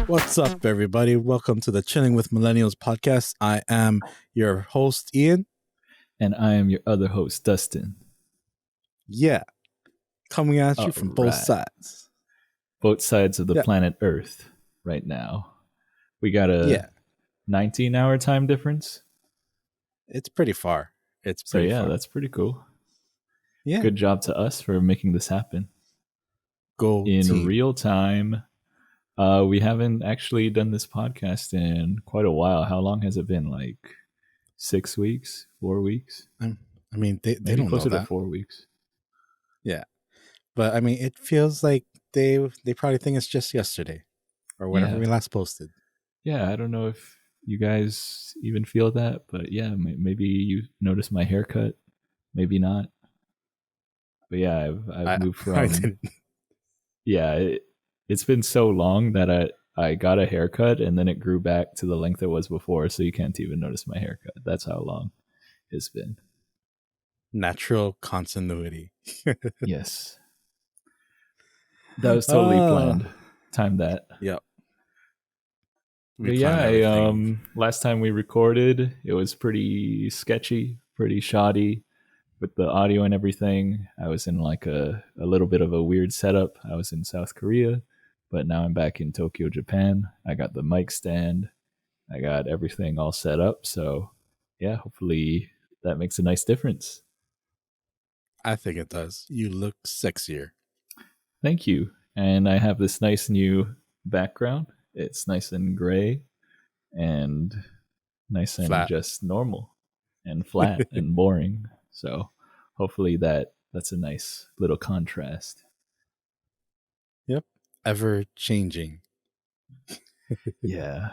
What's up, everybody? Welcome to the Chilling with Millennials podcast. I am your host, Ian. And I am your other host, Dustin. Yeah, coming at you from both sides. Both sides of the planet Earth right now. We got a 19-hour time difference. It's pretty far. Far. That's pretty cool. Yeah. Good job to us for making this happen. Go in team. Real time. We haven't actually done this podcast in quite a while. How long has it been? Like 6 weeks? 4 weeks? I mean, they don't closer know that. To 4 weeks. Yeah. But I mean, it feels like they probably think it's just yesterday or whenever we last posted. Yeah, I don't know if you guys even feel that, but yeah, maybe you noticed my haircut, maybe not. But yeah, I've moved from. It's been so long that I got a haircut and then it grew back to the length it was before, so you can't even notice my haircut. That's how long it's been. Natural continuity. Yes. That was totally planned. Timed that. Yep. But yeah, last time we recorded, it was pretty sketchy, pretty shoddy with the audio and everything. I was in like a little bit of a weird setup. I was in South Korea, but now I'm back in Tokyo, Japan. I got the mic stand. I got everything all set up. So yeah, hopefully that makes a nice difference. I think it does. You look sexier. Thank you. And I have this nice new background. It's nice and gray and nice and flat. Just normal and flat and boring. So hopefully that's a nice little contrast. Yep. Ever changing. Yeah.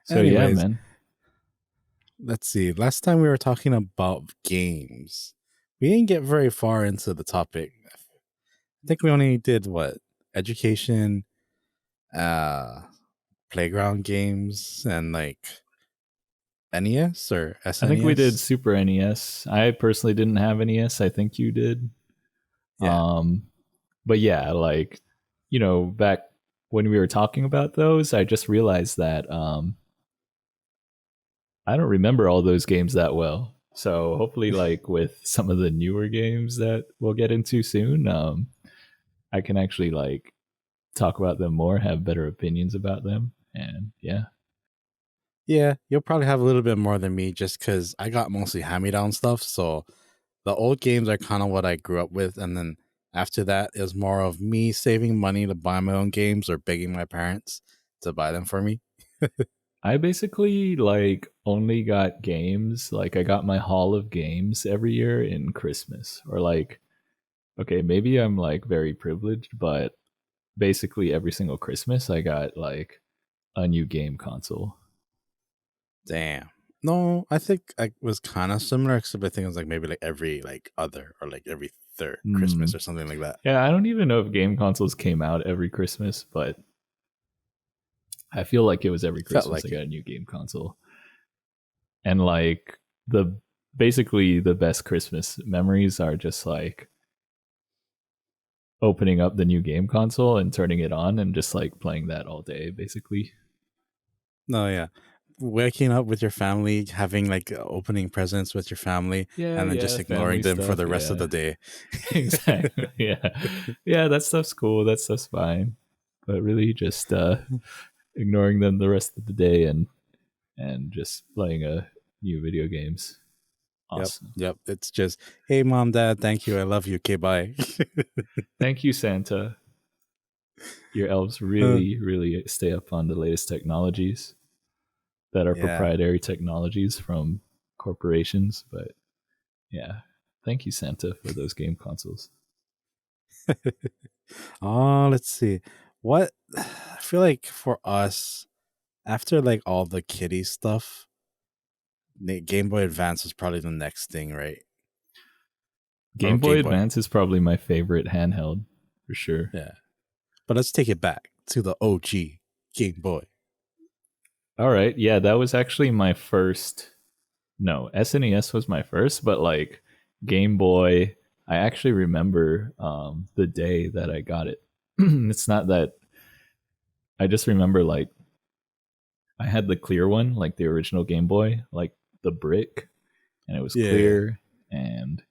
So anyways, man. Let's see. Last time we were talking about games. We didn't get very far into the topic. I think we only did education, playground games, and like NES or SNES. I think we did Super NES. I personally didn't have NES. I think you did. Yeah. But yeah, like, you know, back when we were talking about those, I just realized that I don't remember all those games that well. So hopefully, like with some of the newer games that we'll get into soon, I can actually like talk about them more, have better opinions about them, and yeah, you'll probably have a little bit more than me just because I got mostly hand-me-down stuff. So the old games are kind of what I grew up with, and then after that is more of me saving money to buy my own games or begging my parents to buy them for me. I basically like only got games. Like I got my haul of games every year in Christmas, or like, okay, maybe I'm like very privileged, but basically every single Christmas I got like a new game console. Damn. No, I think I was kind of similar, except I think it was like maybe like every like other or like every third Christmas or something like that. Yeah, I don't even know if game consoles came out every Christmas, but I feel like it was every Christmas I got a new game console. And like basically the best Christmas memories are just like opening up the new game console and turning it on and just like playing that all day, basically. No, yeah. Waking up with your family, having like opening presents with your family, and then just ignoring them for the rest of the day. Exactly. Yeah, that stuff's cool. That stuff's fine. But really just ignoring them the rest of the day and just playing new video games. Awesome. Yep. It's just, hey, mom, dad, thank you. I love you. Okay, bye. Thank you, Santa. Your elves really, really stay up on the latest technologies that are proprietary technologies from corporations. But yeah, thank you, Santa, for those game consoles. Oh, let's see. What I feel like for us, after like all the kiddie stuff, Game Boy Advance is probably the next thing, right? Game Boy Advance is probably my favorite handheld for sure. Yeah. But let's take it back to the OG Game Boy. All right. Yeah, that was actually my first. No, SNES was my first, but like Game Boy, I actually remember the day that I got it. It's not that I just remember like I had the clear one, like the original Game Boy, like the brick, and it was Yeah. clear, and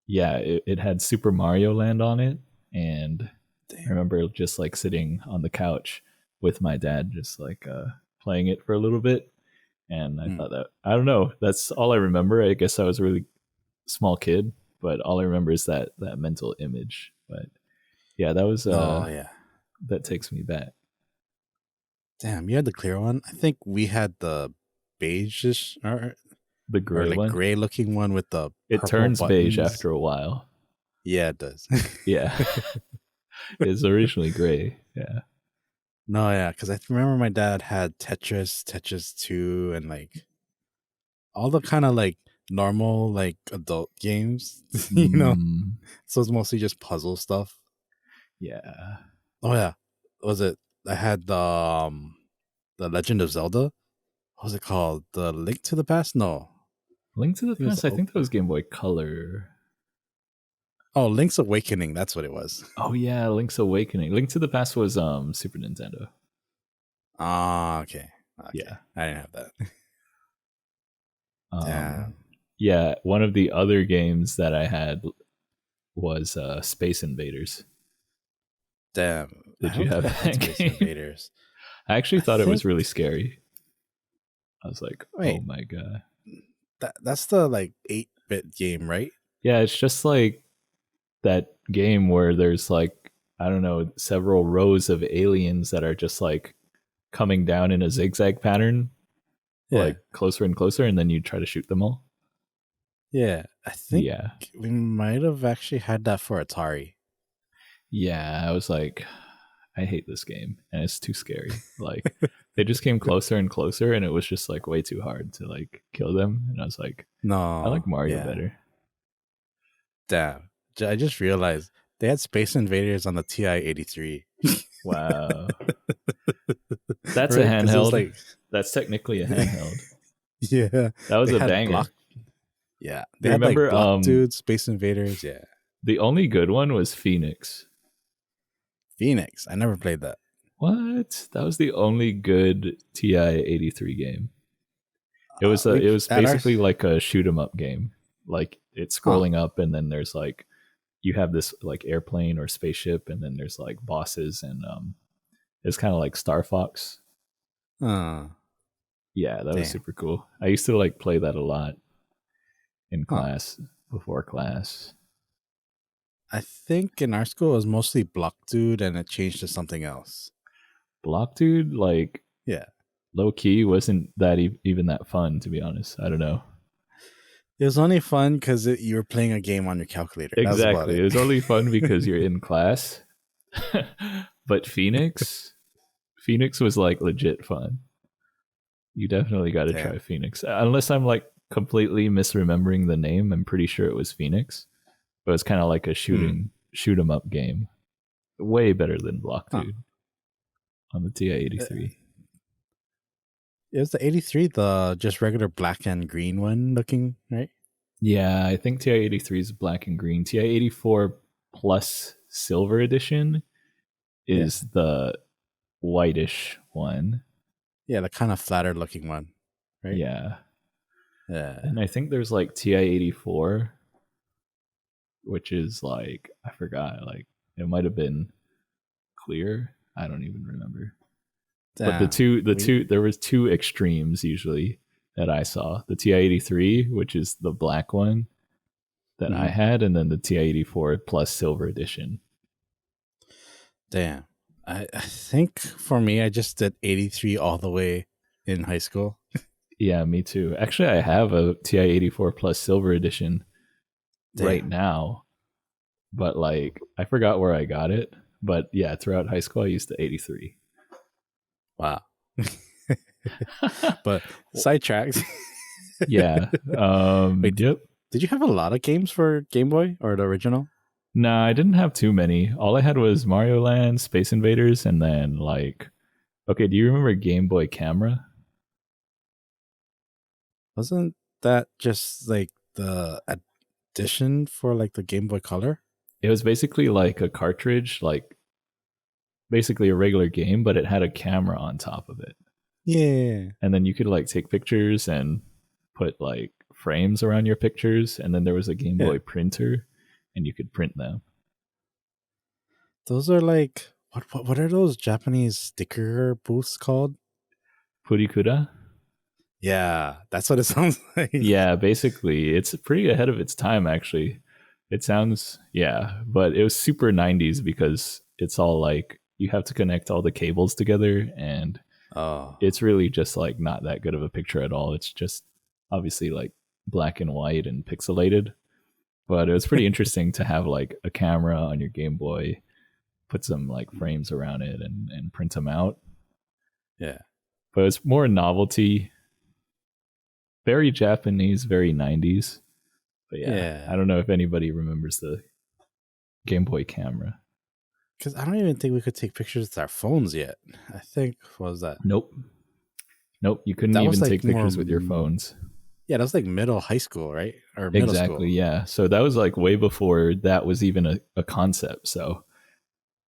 yeah, it had Super Mario Land on it, and I Damn. remember just like sitting on the couch with my dad, just like playing it for a little bit, and I thought that I don't know, that's all I remember. I guess I was a really small kid, but all I remember is that mental image. But yeah, that was Oh yeah. that takes me back. Damn, you had the clear one. I think we had the beige The or gray like one, gray looking one with the it purple turns beige buttons. after a while. Yeah, it does. Yeah. It's originally gray. Yeah. No, yeah, because I remember my dad had Tetris, Tetris 2, and like all the kind of like normal like adult games, Mm, So it's mostly just puzzle stuff. yeah. Oh yeah, was it? I had the Legend of Zelda. What was it called? The Link to the Past? No, Link to the it was Past, I think that was Game Boy Color. Link's Awakening. That's what it was. Oh yeah, Link's Awakening. Link to the Past was Super Nintendo. Ah, okay, Yeah. I didn't have that. Um Damn, yeah, one of the other games that I had was Space Invaders. damn. I Did you don't have think I had that Space game? Invaders. I actually I thought it was think. really scary. I was like, oh Wait, my god. that's the like 8-bit game, right? Yeah, it's just like that game where there's like, I don't know, several rows of aliens that are just like coming down in a zigzag pattern, Yeah, like closer and closer, and then you try to shoot them all. yeah. I think Yeah. we might have actually had that for Atari. Yeah. I was like, I hate this game and it's too scary. Like they just came closer and closer and it was just like way too hard to like kill them. And I was like, I No, like Mario yeah. better. Damn. I just realized they had Space Invaders on the TI-83. Wow. That's a Right? Because it was handheld. like, That's technically a handheld. yeah, That was they a had banger. Block. Yeah, I they had like remember Block Dude, Space Invaders. Yeah, the only good one was Phoenix. Phoenix. I never played that. What? That was the only good TI-83 game. We It was at our basically like a shoot 'em up game. Like it's huh. scrolling up and then there's like you have this like airplane or spaceship and then there's like bosses and it's kind of like Star Fox. Uh, Yeah, that was damn. super cool. I used to like play that a lot in Huh. class before class. I think in our school it was mostly Block Dude, and it changed to something else. Block Dude, like Yeah, low key wasn't that even that fun to be honest. I don't know. it was only fun because you were playing a game on your calculator. That was about Exactly. it. It was only fun because you're in class. But Phoenix was like legit fun. You definitely got to try Damn. Phoenix. Unless I'm like completely misremembering the name, I'm pretty sure it was Phoenix. But it's kind of like a Hmm. shoot 'em up game. Way better than Block Huh. Dude on the TI-83. It was the 83, the just regular black and green one looking, right? Yeah, I think TI-83 is black and green. TI-84 plus silver edition Yeah. is the whitish one. Yeah, the kind of flatter looking one, right? Yeah. Yeah. And I think there's like TI-84, which is like, I forgot, like it might have been clear. I don't even remember. But Damn. there was two extremes usually that I saw. The TI-83, which is the black one that I Mhm. had, and then the TI-84 plus silver edition. Damn. I think for me, I just did 83 all the way in high school. Yeah, me too. Actually, I have a TI-84 plus silver edition right Damn. now, but like I forgot where I got it. But yeah, throughout high school, I used the 83. Wow. But sidetracked. Yeah. Wait, Yep. did you have a lot of games for Game Boy or the original? Nah, I didn't have too many. All I had was Mario Land, Space Invaders, and then like, okay, do you remember Game Boy Camera? Wasn't that just like the addition for like the Game Boy Color? It was basically like a cartridge, like basically a regular game, but it had a camera on top of it. Yeah. And then you could like take pictures and put like frames around your pictures. And then there was a Game Yeah. Boy printer and you could print them. Those are like what are those Japanese sticker booths called? Purikura? Yeah, that's what it sounds like. Yeah, basically. It's pretty ahead of its time, actually. It sounds, yeah, but it was super 90s because it's all like you have to connect all the cables together, and Oh. it's really just like not that good of a picture at all. It's just obviously like black and white and pixelated. But it was pretty interesting to have like a camera on your Game Boy, put some like frames around it and print them out. Yeah. But it's more novelty, very Japanese, very 90s. But yeah, I don't know if anybody remembers the Game Boy Camera. Because I don't even think we could take pictures with our phones yet. I think, what was that? Nope. You couldn't even take pictures with your phones. Yeah, that was like middle high school, right? Or middle exactly, school. Yeah. So that was like way before that was even a concept. So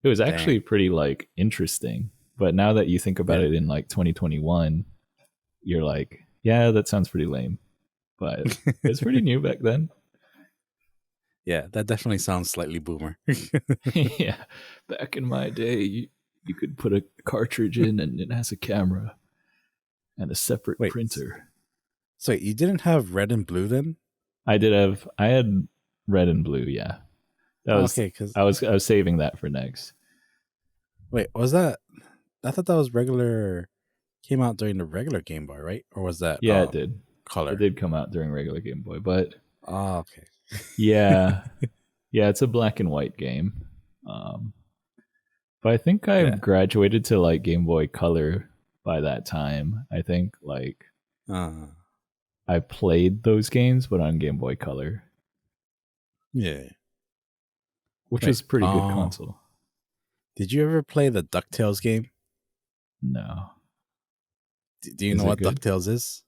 it was actually pretty like interesting. But now that you think about it in like 2021, you're like, yeah, that sounds pretty lame. But it's pretty new back then. Yeah, that definitely sounds slightly boomer. Yeah. Back in my day, you could put a cartridge in and it has a camera and a separate printer. So you didn't have red and blue then? I had red and blue, yeah. That was okay, because I was saving that for next. Wait, was that? I thought that was regular. Came out during the regular Game Boy, right? Or was that? Yeah, it did. Color. It did come out during regular Game Boy, but okay. Yeah, it's a black and white game. But I think I graduated to like Game Boy Color by that time. I think like I played those games, but on Game Boy Color. Yeah, which is pretty good console. Did you ever play the DuckTales game? No. Do you know what DuckTales is?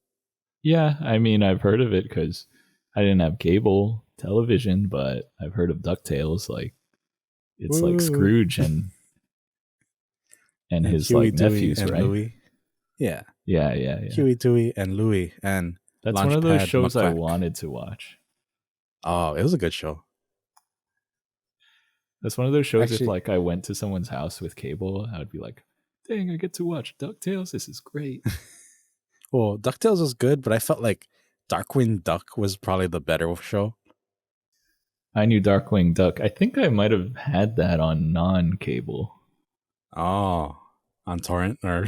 Yeah, I mean, I've heard of it because I didn't have cable television, but I've heard of DuckTales. Like, it's like Scrooge and his Huey, like nephews, and right? Louie. Yeah. Huey, Dewey, and Louie, and that's one of those shows I wanted to watch. Oh, it was a good show. That's one of those shows. If like I went to someone's house with cable, I would be like, "Dang, I get to watch DuckTales. This is great." Well, DuckTales was good, but I felt like Darkwing Duck was probably the better show. I knew Darkwing Duck. I think I might have had that on non-cable. Oh, on torrent or?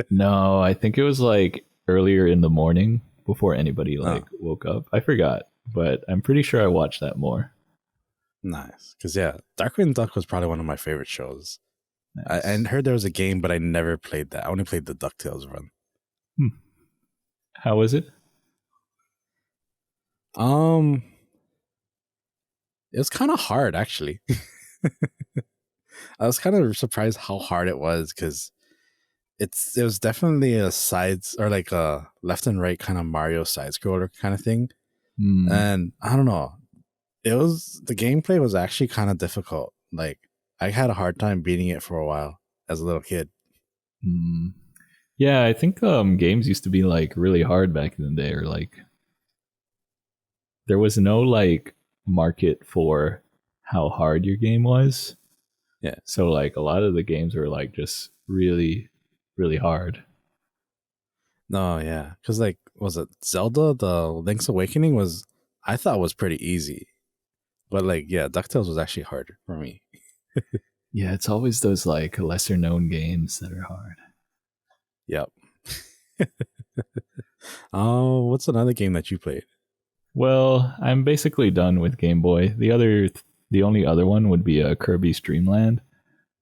No, I think it was like earlier in the morning before anybody like woke up. I forgot, but I'm pretty sure I watched that more. Nice, because Darkwing Duck was probably one of my favorite shows. Nice. I heard there was a game, but I never played that. I only played the DuckTales run. How was it? It was kind of hard, actually. I was kind of surprised how hard it was because it was definitely a sides or like a left and right kind of Mario side scroller kind of thing. And I don't know, the gameplay was actually kind of difficult. Like I had a hard time beating it for a while as a little kid. Yeah, I think games used to be like really hard back in the day, or like there was no like market for how hard your game was. Yeah. So like a lot of the games were like just really, really hard. No, yeah. Because like, was it Zelda? The Link's Awakening I thought was pretty easy. But like, yeah, DuckTales was actually harder for me. Yeah, it's always those like lesser known games that are hard. Yep. Oh, what's another game that you played? Well, I'm basically done with Game Boy. The only other one would be a Kirby's Dream Land,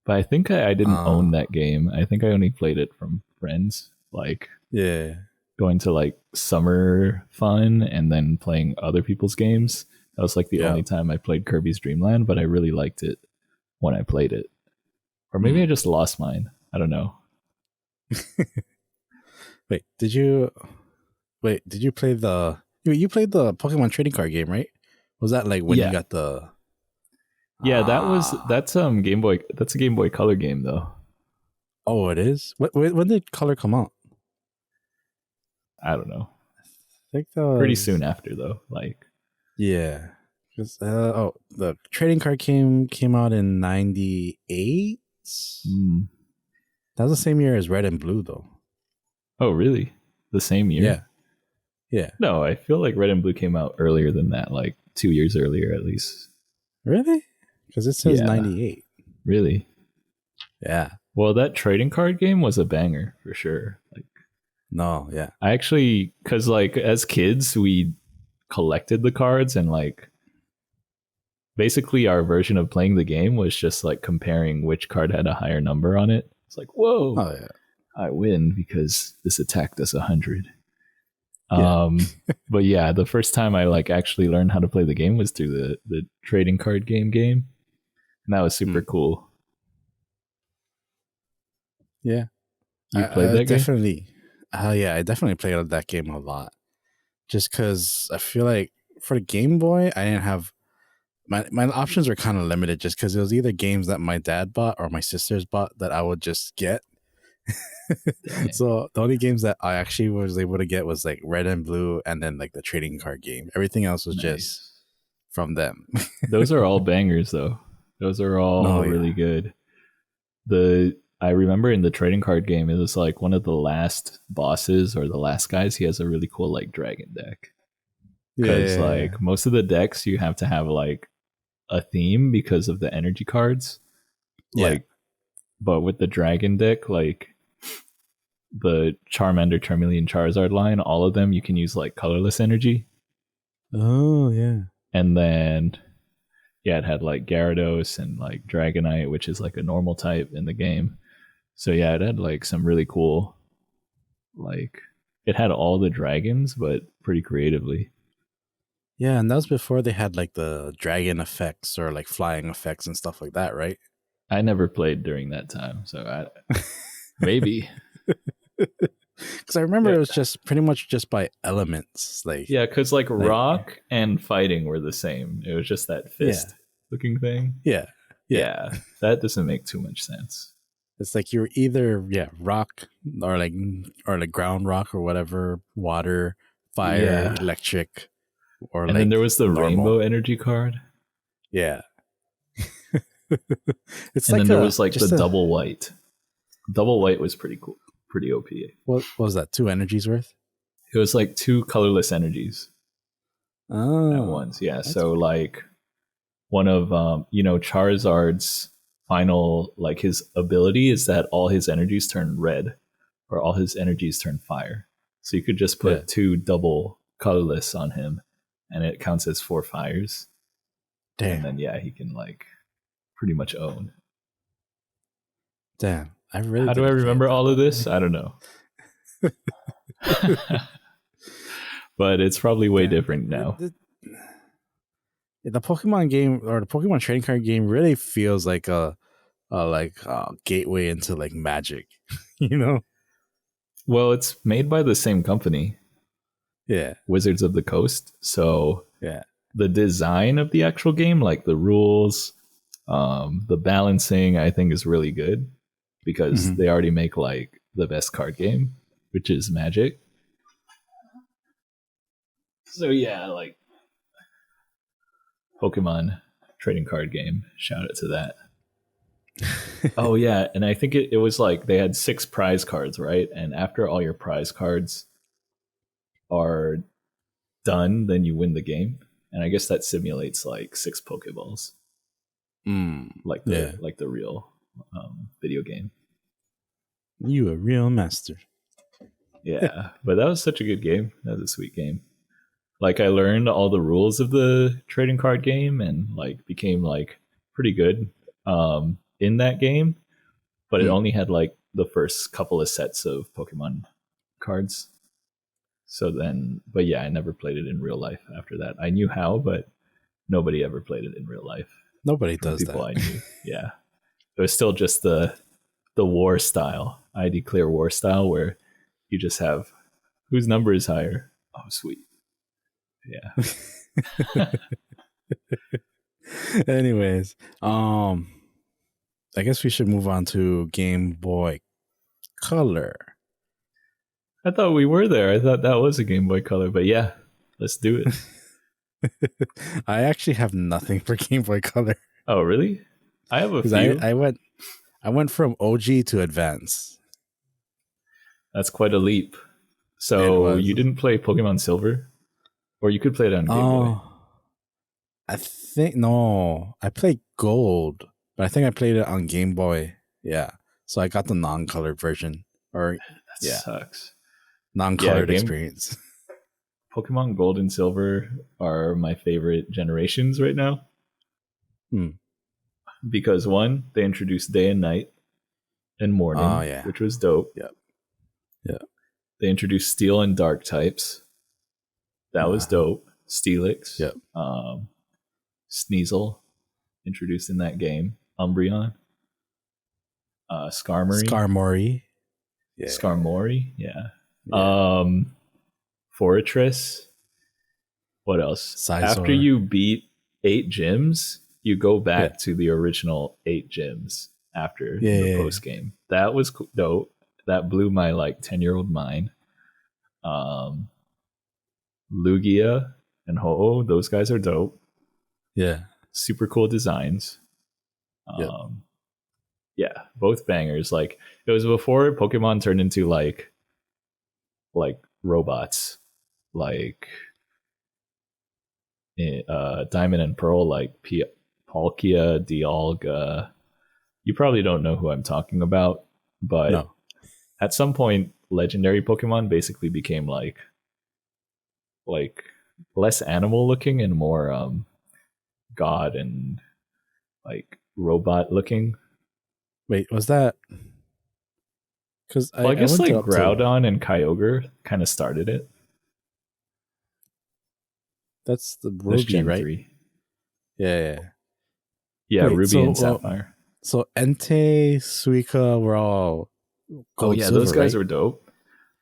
but I think I didn't own that game. I think I only played it from friends, like going to like summer fun and then playing other people's games. That was like the only time I played Kirby's Dream Land, but I really liked it when I played it. Or maybe I just lost mine. I don't know. Wait, did you play you played the Pokemon trading card game, right? Was that like when you got the that's Game Boy, that's a Game Boy Color game though. Oh, it is. When did Color come out? I don't know. I think that was pretty soon after, though. Like, yeah. The trading card came out in 98. That was the same year as Red and Blue, though. Oh, really? The same year? Yeah. Yeah. No, I feel like Red and Blue came out earlier than that, like 2 years earlier at least. Really? Because it says 98. Really? Yeah. Well, that trading card game was a banger for sure. Like, no, yeah. I actually, because like as kids, we collected the cards, and like basically our version of playing the game was just like comparing which card had a higher number on it. It's like, whoa, oh yeah, I win because this attack does 100. Yeah. But yeah, the first time I like actually learned how to play the game was through the trading card game, and that was super cool. Yeah, you played that definitely. Yeah, I definitely played that game a lot. Just because I feel like for the Game Boy, I didn't have my options were kind of limited. Just because it was either games that my dad bought or my sisters bought that I would just get. So the only games that I actually was able to get was like Red and Blue, and then like the trading card game. Everything else was just from them. Those are all bangers, though. Those are all really good. I remember in the trading card game, it was like one of the last bosses or the last guys. He has a really cool like dragon deck. Because like most of the decks, you have to have like a theme because of the energy cards. Like, but with the dragon deck, like the Charmander, Charmeleon, Charizard line, all of them you can use like colorless energy. Oh yeah. And then it had like Gyarados and like Dragonite, which is like a normal type in the game. So yeah, it had like some really cool, like it had all the dragons, but pretty creatively. Yeah, and that was before they had like the dragon effects or like flying effects and stuff like that, right? I never played during that time, so maybe. Because I remember it was just pretty much just by elements, like because like rock and fighting were the same. It was just that fist looking thing. Yeah, that doesn't make too much sense. It's like you're either rock or like ground rock or whatever, water, fire, electric, or and then there was the rainbow energy card. Yeah, it's and like then there was like the double white. Double white was pretty cool, pretty OP. What was that? 2 energies worth? It was like 2 colorless energies. Oh, at once, yeah. So cool. Like one of Charizard's final, like his ability is that all his energies turn red, or all his energies turn fire. So you could just put 2 double colorless on him, and it counts as 4 fires. Damn. And then he can like pretty much own. Damn. How do I remember all of this? I don't know. But it's probably way different now. The Pokemon game or the Pokemon trading card game really feels like a gateway into like magic, Well, it's made by the same company. Yeah. Wizards of the Coast. So yeah, the design of the actual game, like the rules, the balancing, I think is really good because they already make like the best card game, which is Magic. So yeah, like Pokemon trading card game. Shout out to that. Oh yeah, and I think it was like they had 6 prize cards, right? And after all your prize cards are done, then you win the game. And I guess that simulates like 6 Pokeballs. Like the real video game. You a real master. Yeah, but that was such a good game. That was a sweet game. Like I learned all the rules of the trading card game and like became like pretty good in that game. But it only had like the first couple of sets of Pokemon cards. So then, but yeah, I never played it in real life after that. I knew how, but nobody ever played it in real life. Nobody does that. I knew. Yeah. It was still just the war style. I declare war style where you just have whose number is higher. Oh, sweet. Yeah. Anyways, I guess we should move on to Game Boy Color. I thought we were there. I thought that was a Game Boy Color, but yeah, let's do it. I actually have nothing for Game Boy Color. Oh, really? I have a few. I went from OG to Advance. That's quite a leap. So you didn't play Pokemon Silver? Or you could play it on Game Boy? I think, no. I played Gold, but I think I played it on Game Boy. Yeah. So I got the non-colored version. Or that sucks. Non-colored experience. Pokemon Gold and Silver are my favorite generations right now. Because one, they introduced day and night and morning, which was dope. Yeah. They introduced steel and dark types. That was dope. Steelix. Yep. Sneasel introduced in that game. Umbreon. Skarmory. Yeah. Skarmory, yeah. Fortress. What else? Scizor. After you beat 8 gyms, you go back to the original 8 gyms after the post game. That was dope. That blew my 10-year-old mind. Lugia and Ho-Oh, those guys are dope. Yeah. Super cool designs. Yeah, both bangers. It was before Pokemon turned into like robots. Diamond and Pearl, Palkia, Dialga. You probably don't know who I'm talking about, but at some point, legendary Pokemon basically became like less animal looking and more god and robot looking. Wait, was that? Because I guess Groudon and Kyogre kind of started it. That's the Ruby, right? 3. Yeah. Wait, Ruby and Sapphire. So Entei, Suika were all gold, silver, those guys right? were dope.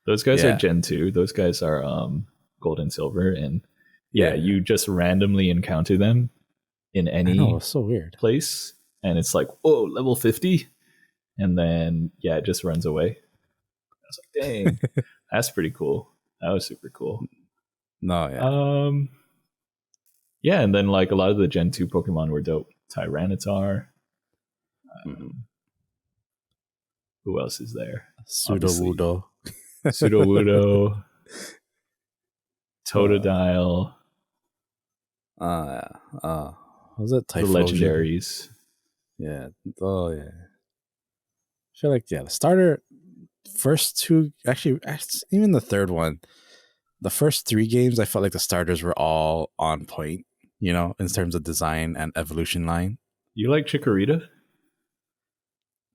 Those guys are Gen 2. Those guys are gold and silver, and you just randomly encounter them in any so weird place, and it's like, whoa, level 50, and then it just runs away. I was like, dang, that's pretty cool. That was super cool. And then a lot of the Gen 2 Pokemon were dope. Tyranitar. Who else is there? Sudowoodo. Totodile. Was it Typhlosion? The legendaries. Yeah. Oh, yeah. I feel like, the starter, first 2, actually, even the third one, the first 3 games, I felt like the starters were all on point, in terms of design and evolution line. You like Chikorita?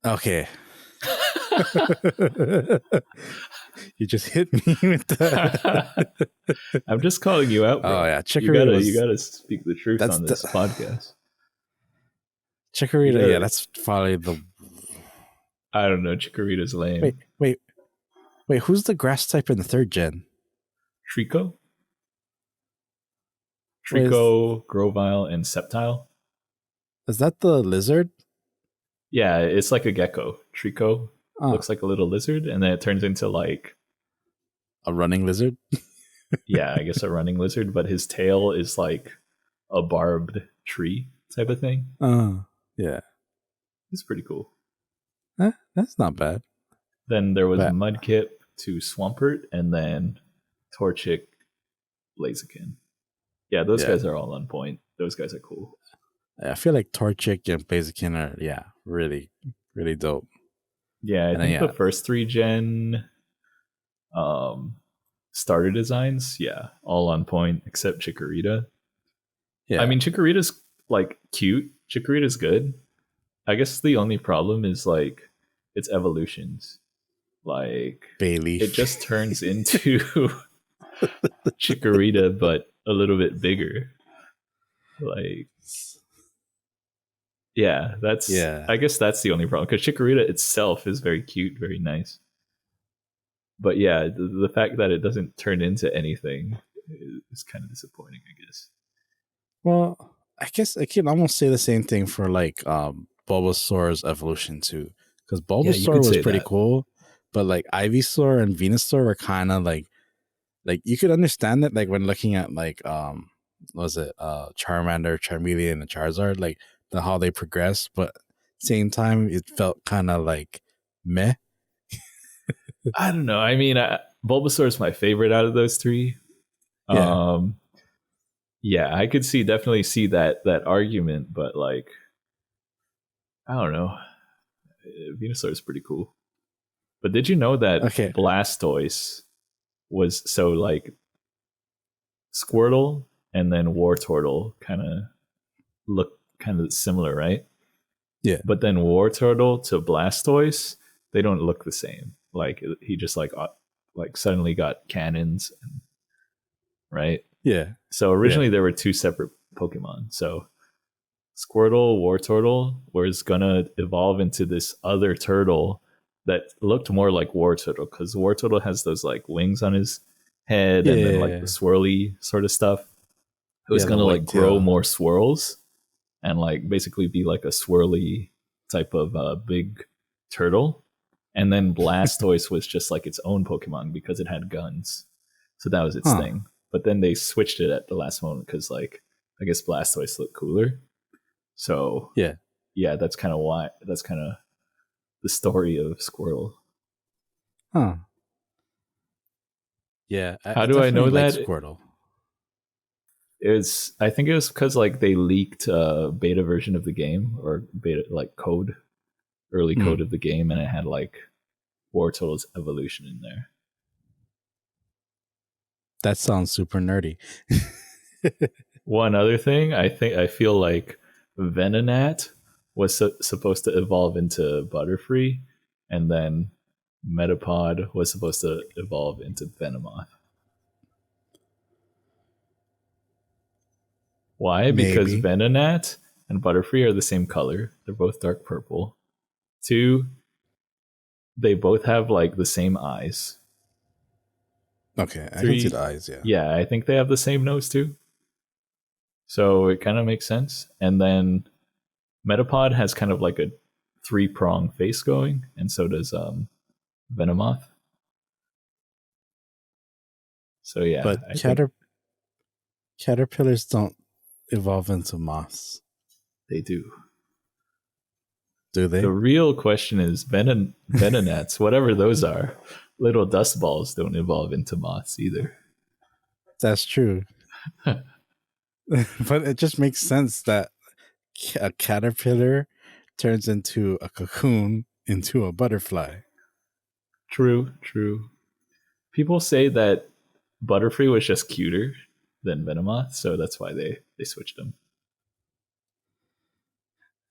Okay. You just hit me with that. I'm just calling you out, bro. Oh, yeah. Chikorita. You gotta speak the truth on this podcast. Chikorita, that's probably the... I don't know. Chikorita's lame. Wait. Who's the grass type in the 3rd gen? Trico, Grovyle, and Sceptile. Is that the lizard? Yeah, it's like a gecko. Trico looks like a little lizard, and then it turns into a running lizard. Yeah, I guess a running lizard, but his tail is like a barbed tree type of thing. Yeah. It's pretty cool. That's not bad. Then there was Mudkip to Swampert, and then Torchic, Blaziken. Yeah, those guys are all on point. Those guys are cool. I feel like Torchic and Blaziken are, really, really dope. Yeah, I think the first 3 gen starter designs, all on point except Chikorita. Yeah. I mean, Chikorita's cute. Chikorita's good. I guess the only problem is its evolutions. Bayleaf. It just turns into Chikorita, but a little bit bigger. I guess that's the only problem, because Chikorita itself is very cute, very nice. But the fact that it doesn't turn into anything is kind of disappointing, I guess. Well, I guess I can almost say the same thing for Bulbasaur's evolution too, because Bulbasaur was pretty cool, but like Ivysaur and Venusaur were kind of like you could understand it like when looking at like what was it Charmander, Charmeleon, and Charizard, like how they progressed, but same time it felt kind of like meh. I don't know. I mean, Bulbasaur is my favorite out of those three. Yeah. Yeah, I could definitely see that argument, but like, I don't know. Venusaur is pretty cool. But did you know that Blastoise was so like Squirtle and then Wartortle kind of look kind of similar, right? Yeah. But then Wartortle to Blastoise, they don't look the same. Like he just like suddenly got cannons, right? Yeah. So originally there were two separate Pokemon. So Squirtle, Wartortle was gonna evolve into this other turtle that looked more like Wartortle, because Wartortle has those like wings on his head and then like the swirly sort of stuff. It was gonna like grow more swirls and like basically be like a swirly type of big turtle. And then Blastoise was just like its own Pokemon because it had guns. So that was its thing. But then they switched it at the last moment because like I guess Blastoise looked cooler. So yeah, that's kind of why. That's kind of the story of Squirtle. Huh. Yeah. How do I know that? Squirtle. I think it was because like they leaked a beta version of the game, or beta like code, early code of the game, and it had like Wartortle's evolution in there. That sounds super nerdy. One other thing, I feel like Venonat was supposed to evolve into Butterfree, and then Metapod was supposed to evolve into Venomoth. Why? Maybe. Because Venonat and Butterfree are the same color. They're both dark purple. 2, they both have like the same eyes. Okay, 3, I can see the eyes, yeah. Yeah, I think they have the same nose too. So it kind of makes sense. And then Metapod has kind of like a 3-prong face going, and so does Venomoth. So yeah. But caterpillars don't evolve into moths. They do. Do they? The real question is Venonats, whatever those are, little dust balls don't evolve into moths either. That's true. But it just makes sense that a caterpillar turns into a cocoon into a butterfly. True. People say that Butterfree was just cuter than Venomoth, so that's why they switched them.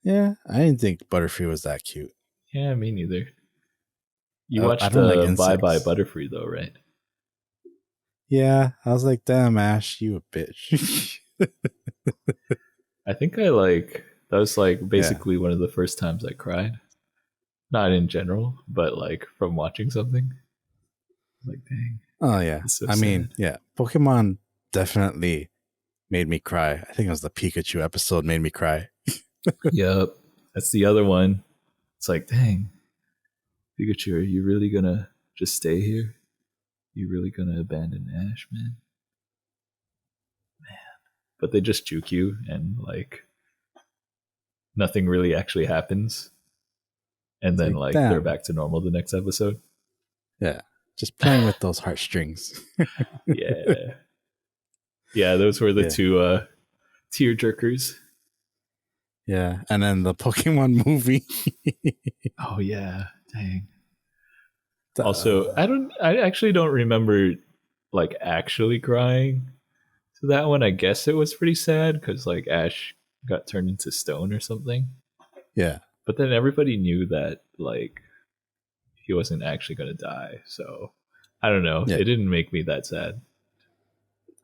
Yeah, I didn't think Butterfree was that cute. Yeah, me neither. You watched the Bye Bye Butterfree though, right? Yeah, I was like, damn, Ash, you a bitch. I think that was like basically one of the first times I cried. Not in general, but like from watching something. Like, dang. Oh yeah. So I mean, yeah, Pokemon definitely made me cry. I think it was the Pikachu episode made me cry. Yep. That's the other one. It's like, dang, Pikachu, are you really gonna just stay here? You really gonna abandon Ash, man? But they just juke you and like nothing really actually happens. And then like they're back to normal the next episode. Yeah. Just playing with those heartstrings. Yeah. Yeah, those were the two tear jerkers. Yeah. And then the Pokemon movie. Oh yeah. Dang. Also, I actually don't remember like actually crying to that one. I guess it was pretty sad because like Ash got turned into stone or something. Yeah. But then everybody knew that like he wasn't actually going to die. So I don't know. Yeah. It didn't make me that sad.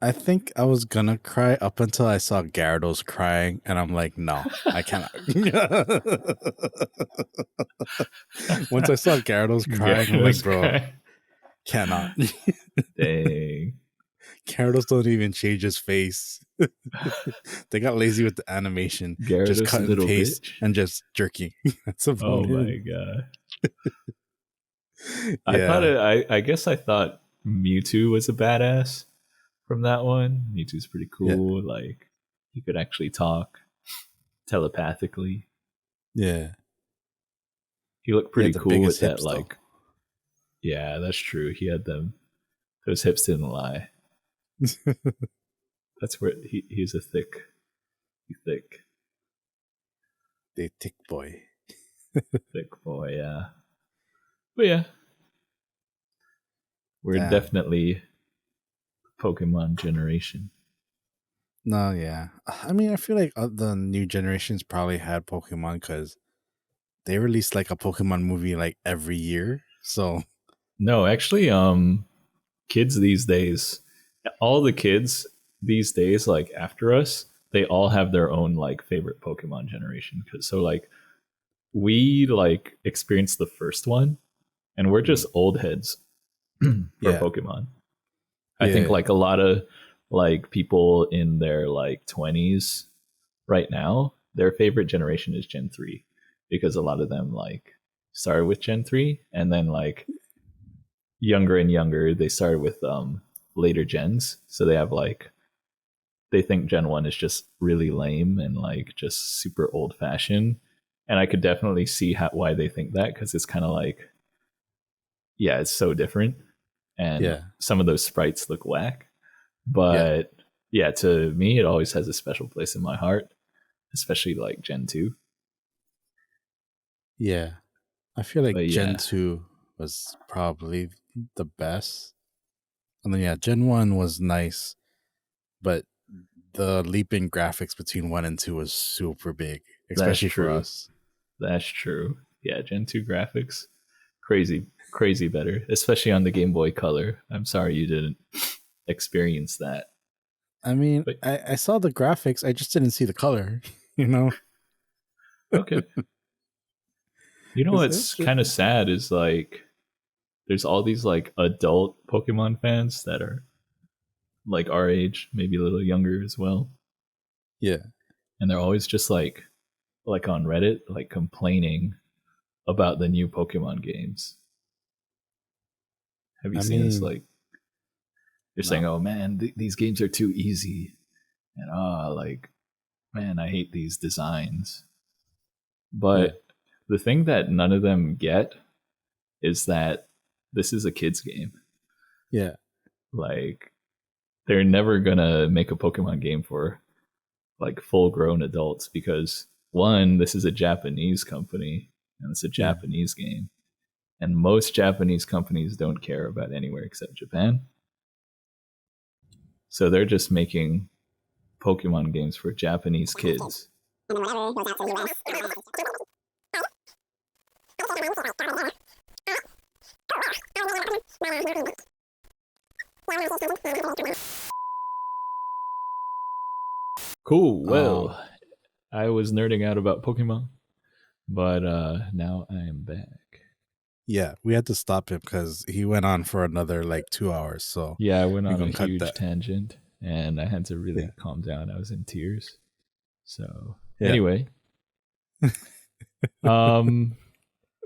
I think I was going to cry up until I saw Gyarados crying. And I'm like, no, I cannot. Once I saw Gyarados crying, I'm like, bro, cannot. Dang. Gyarados don't even change his face. They got lazy with the animation. Gyarados just cut and paste bitch. and just jerky. That's about it. Oh my god. Yeah. I guess I thought Mewtwo was a badass from that one. Mewtwo's pretty Yeah. cool. Like he could actually talk telepathically. Yeah. He looked He had pretty the cool with biggest that. hips though. Like, yeah, that's true. He had them. Those hips didn't lie. That's where he's a thick, thick, The thick boy. thick boy. Yeah, but yeah, we're Damn. definitely Pokemon generation. No, yeah. I mean, I feel like the new generations probably had Pokemon because they released like a Pokemon movie like every year. So No, actually, kids these days, all the kids these days, like after us, they all have their own like favorite Pokemon generation. Cause so like we like experienced the first one, and we're just old heads for yeah, Pokemon. I think yeah, like a lot of like people in their like 20s right now, their favorite generation is Gen 3 because a lot of them like started with Gen 3 and then like younger and younger they started with later gens. So they have like they think Gen 1 is just really lame and like just super old fashioned. And I could definitely see why they think that because it's kind of like yeah, it's so different and yeah, some of those sprites look whack. yeah, But yeah, to me, it always has a special place in my heart, especially like Gen 2. yeah. I feel like But Gen yeah, 2 was probably the best. And then, yeah, Gen 1 was nice, but the leap in graphics between 1 and 2 was super big, that's especially for true. us. That's true. Yeah, Gen 2 graphics, crazy, crazy better, especially on the Game Boy Color. I'm sorry you didn't experience that. I mean, But I saw the graphics, I just didn't see the color, you know? okay. You know what's It's kind of sad is like there's all these like adult Pokemon fans that are like our age, maybe a little younger as well. yeah. And they're always just like on Reddit, like complaining about the new Pokemon games. Have you I seen this? mean, Like they're saying, no. "Oh man, these games are too easy," and like man, I hate these designs. Yeah. But the thing that none of them get is that this is a kids game. Yeah. Like they're never gonna make a Pokemon game for like full grown adults because one, this is a Japanese company and it's a Yeah. Japanese game. And most Japanese companies don't care about anywhere except Japan. So they're just making Pokemon games for Japanese kids. Cool. Um, Well, I was nerding out about Pokemon, but now I am back. yeah, we had to stop him because he went on for another like 2 hours. So Yeah, I went we on a can cut huge that. tangent and I had to Yeah. really calm down. I was in tears. So, Yeah. anyway, um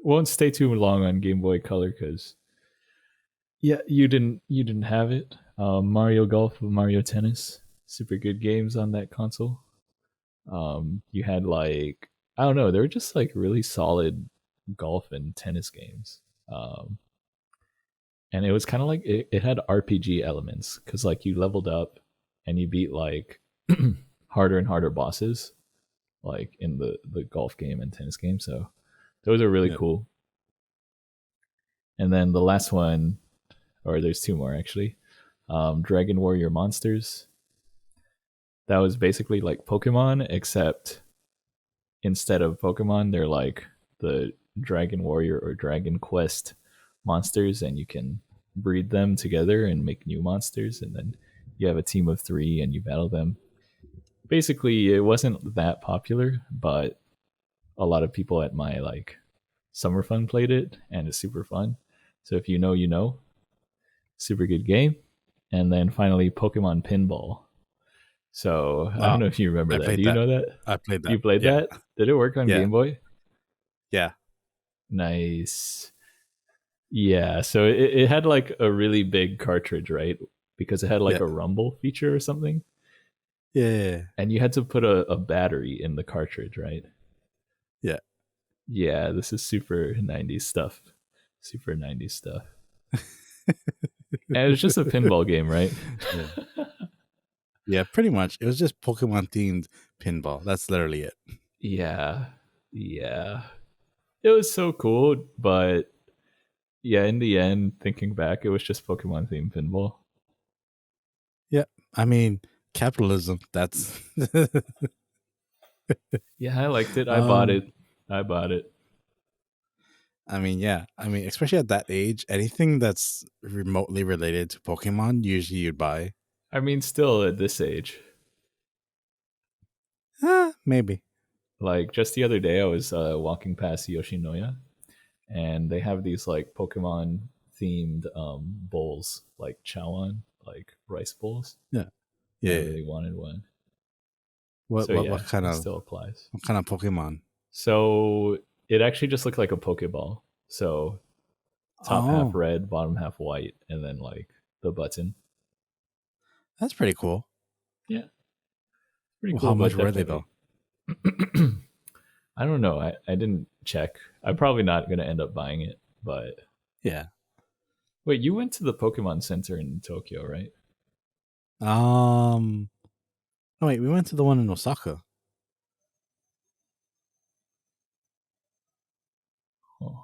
won't stay too long on Game Boy Color cuz yeah, you didn't have it. Mario Golf and Mario Tennis, super good games on that console. You had like I don't know, they were just like really solid golf and tennis games. And it was kind of like it had RPG elements because like you leveled up and you beat like harder and harder bosses like in the golf game and tennis game. So those are really Yeah. cool. And then the last one, or there's two more actually. Dragon Warrior Monsters. That was basically like Pokemon, except instead of Pokemon, they're like the Dragon Warrior or Dragon Quest monsters, and you can breed them together and make new monsters, and then you have a team of three and you battle them. Basically, it wasn't that popular, but a lot of people at my like summer fun played it, and it's super fun. So if you know, you know, super good game. And then finally, Pokemon Pinball. So I don't Oh, know if you remember I that. Do played you that. know that? I played that. You played Yeah. that? Did it work on Yeah. Game Boy? Yeah. Nice. Yeah, so it had like a really big cartridge, right? Because it had like Yeah. a rumble feature or something. Yeah. And you had to put a battery in the cartridge, right? Yeah. Yeah, this is super 90s stuff. Super 90s stuff. And it was just a pinball game, right? Yeah. Yeah, pretty much. It was just Pokemon themed pinball. That's literally it. Yeah. Yeah. It was so cool, but yeah, in the end, thinking back, it was just Pokemon themed pinball. Yeah. I mean, capitalism. That's Yeah, I liked it. I bought um it. I bought it. I mean, yeah. I mean, especially at that age, anything that's remotely related to Pokemon, usually you'd buy. I mean, still at this age. Maybe. Like just the other day, I was walking past Yoshinoya, and they have these like Pokemon themed bowls, like chawan, like rice bowls. Yeah. And I Yeah. really wanted one. What So what yeah, what kind it of still applies. what kind of Pokemon? So it actually just looked like a Pokeball. So top half Oh, red, bottom half white, and then like the button. that's pretty cool. Yeah, pretty Well, cool, how much but were they though? definitely. I don't know. I didn't check. I'm probably not gonna end up buying it. But Yeah. wait, you went to the Pokemon Center in Tokyo, right? Um. Oh wait, we went to the one in Osaka. Oh,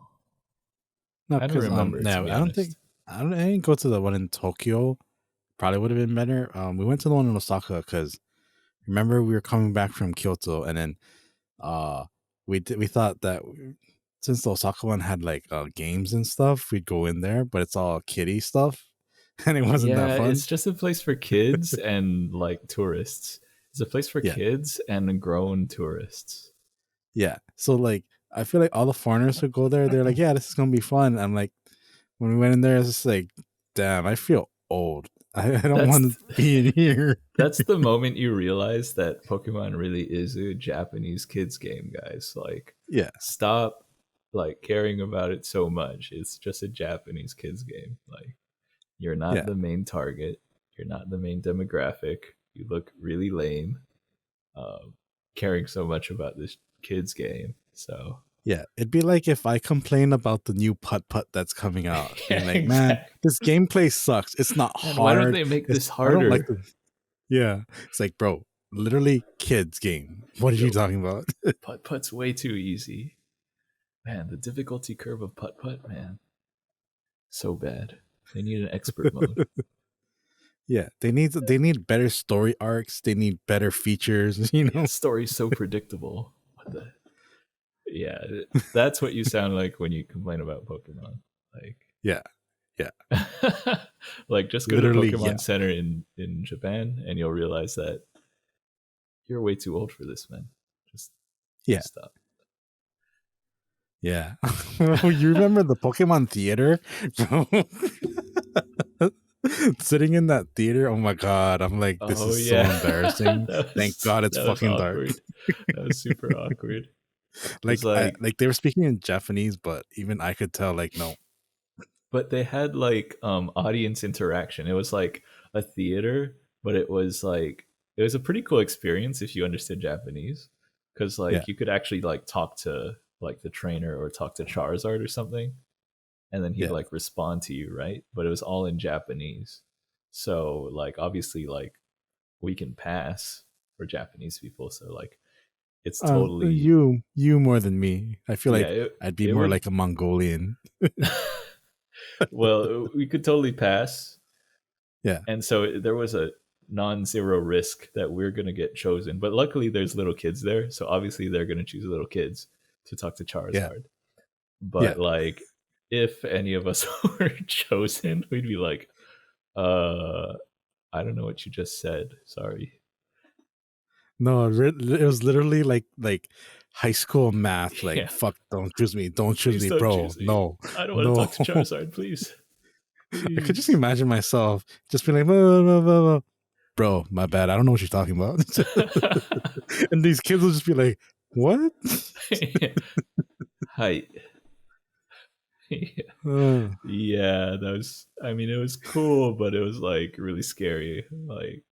No, I don't because remember, to no, be I don't think honest. I didn't go to the one in Tokyo. Probably would have been better. We went to the one in Osaka because remember we were coming back from Kyoto, and then uh we thought that since the Osaka one had like games and stuff, we'd go in there, but it's all kiddie stuff, and it wasn't that Yeah, fun. it's just a place for kids and like tourists. It's a place for Yeah, kids and grown tourists. yeah. So like, I feel like all the foreigners who go there, they're like, yeah, this is gonna be fun. I'm like, when we went in there, it's just like, damn, I feel old. I don't That's want to be in here. that's the moment you realize that Pokemon really is a Japanese kids game, guys. Like, Yeah, stop like caring about it so much. It's just a Japanese kids game. Like, you're not yeah. the main target. You're not the main demographic. You look really lame, caring so much about this kids game. So Yeah, it'd be like if I complain about the new putt putt that's coming out, yeah, being like, "Man, exactly. this gameplay sucks. It's not And why don't hard. they make It's this I don't like harder? the." Yeah, it's like, bro, literally kids game. What are you Yo, talking about? putt putt's way too easy. Man, the difficulty curve of putt putt, man, so bad. They need an expert mode. Yeah, they need better story arcs. They need better features. You Yeah, know. story's so predictable. What the? Yeah, that's what you sound like when you complain about Pokemon. Like, Yeah, yeah, like just go to literally, Pokemon yeah, Center in Japan, and you'll realize that you're way too old for this, man. Just yeah, just stop. yeah. You remember the Pokemon theater, bro? Sitting in that theater, oh my god! I'm like, this Oh is so yeah, embarrassing. Thank God it's that was fucking dark. awkward. That was super awkward. Because like, Like they were speaking in Japanese, but even I could tell, like, no, but they had like audience interaction. It was like a theater, but it was like it was a pretty cool experience if you understood Japanese, because yeah, like you could actually like talk to like the trainer or talk to Charizard or something, and then he'd yeah. like respond to you, right? But it was all in Japanese. So like obviously like we can pass for Japanese people, so like it's totally You more than me. I feel yeah, like I'd be it more would like a Mongolian. well, we could totally pass. Yeah, And so there was a non-zero risk that we're going to get chosen. But luckily there's little kids there, so obviously they're going to choose little kids to talk to yeah, Charizard. yeah. But like if any of us were chosen, we'd be like, uh I don't know what you just said. Sorry. No, it was literally like high school math. Like, Yeah. fuck, don't choose Please me, don't bro. choose me. No, I don't want to no. talk to Charizard, please. I could just Please. imagine myself just being like, "Blah, blah, blah, blah." Bro, my bad. I don't know what you're talking about. And these kids will just be like, what? Height. yeah. Uh, Yeah, that was. I mean, it was cool, but it was like really scary. Like,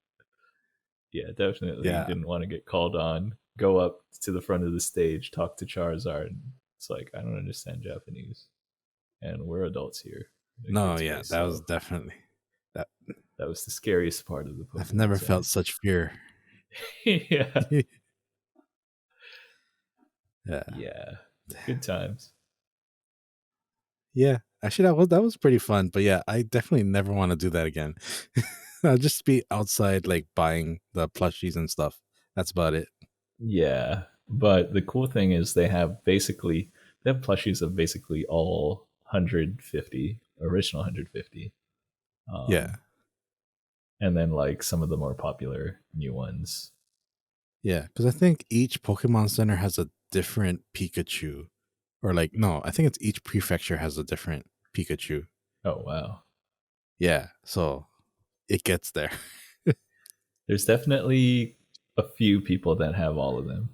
yeah, definitely yeah. didn't want to get called on. Go up to the front of the stage, talk to Charizard. And it's like I don't understand Japanese, and we're adults here in a No, kids yeah, place. that was So definitely that. that was the scariest part of the I've Pokemon never felt Center. such fear. Yeah, Yeah. yeah, good times. Yeah. Actually, that was pretty fun. But yeah, I definitely never want to do that again. I'll just be outside, like buying the plushies and stuff. That's about it. Yeah, but the cool thing is they have plushies of basically all 150 original 150, Yeah. um, and then like some of the more popular new ones. Yeah. Because I think each Pokemon Center has a different Pikachu. Or like, no, I think it's each prefecture has a different Pikachu. Oh wow, Yeah. So it gets there. there's definitely a few people that have all of them.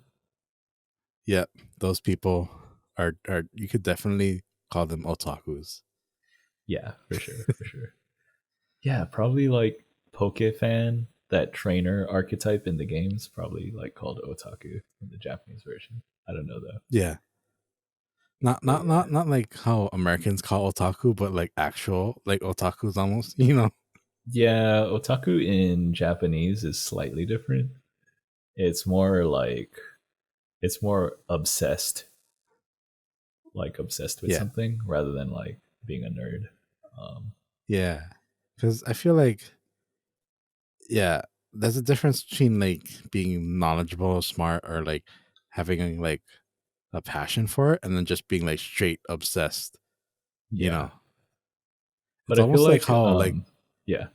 Yep. Those people are you could definitely call them otakus. Yeah, for sure, for sure. Yeah, probably like Poke fan, that trainer archetype in the games, probably like called Otaku in the Japanese version. I don't know though, Yeah. Not but not yeah, not not like how Americans call otaku, but like actual like otakus almost, you know? yeah. Otaku in Japanese is slightly different. It's more like it's more obsessed, like obsessed with Yeah. something rather than like being a nerd. Um, Yeah. Cuz I feel like yeah, there's a difference between like being knowledgeable, smart or like having like a passion for it and then just being like straight obsessed, you yeah, know. but It's I feel almost like like how like yeah,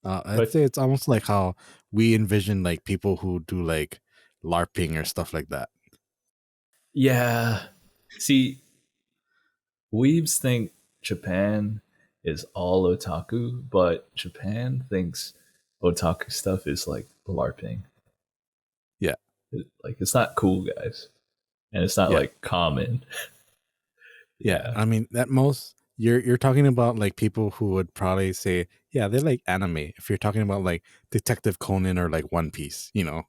I'd but say it's almost like how we envision like people who do like LARPing or stuff like that. yeah. See, weebs think Japan is all otaku, but Japan thinks otaku stuff is like LARPing. Yeah. Like it's not cool, guys, and it's not Yeah. like common. Yeah. Yeah, I mean, at most you're talking about like people who would probably say, yeah, they like anime. If you're talking about like Detective Conan or like One Piece, you know.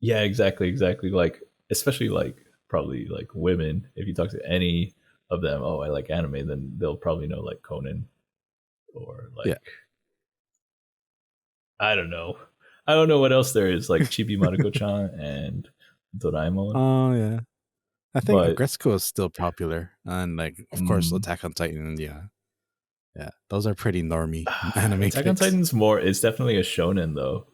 yeah, exactly, exactly. Like especially like probably like women. If you talk to any of them, oh, I like anime, then they'll probably know like Conan or Yeah. like I don't know. I don't know what else there is like Chibi Maruko-chan and Doraemon, Oh yeah. I think but Agretsuko is still popular. And like of course mm, Attack on Titan, yeah. Yeah. Those are pretty normy anime Attack on picks. Titan's more. It's definitely a shonen though.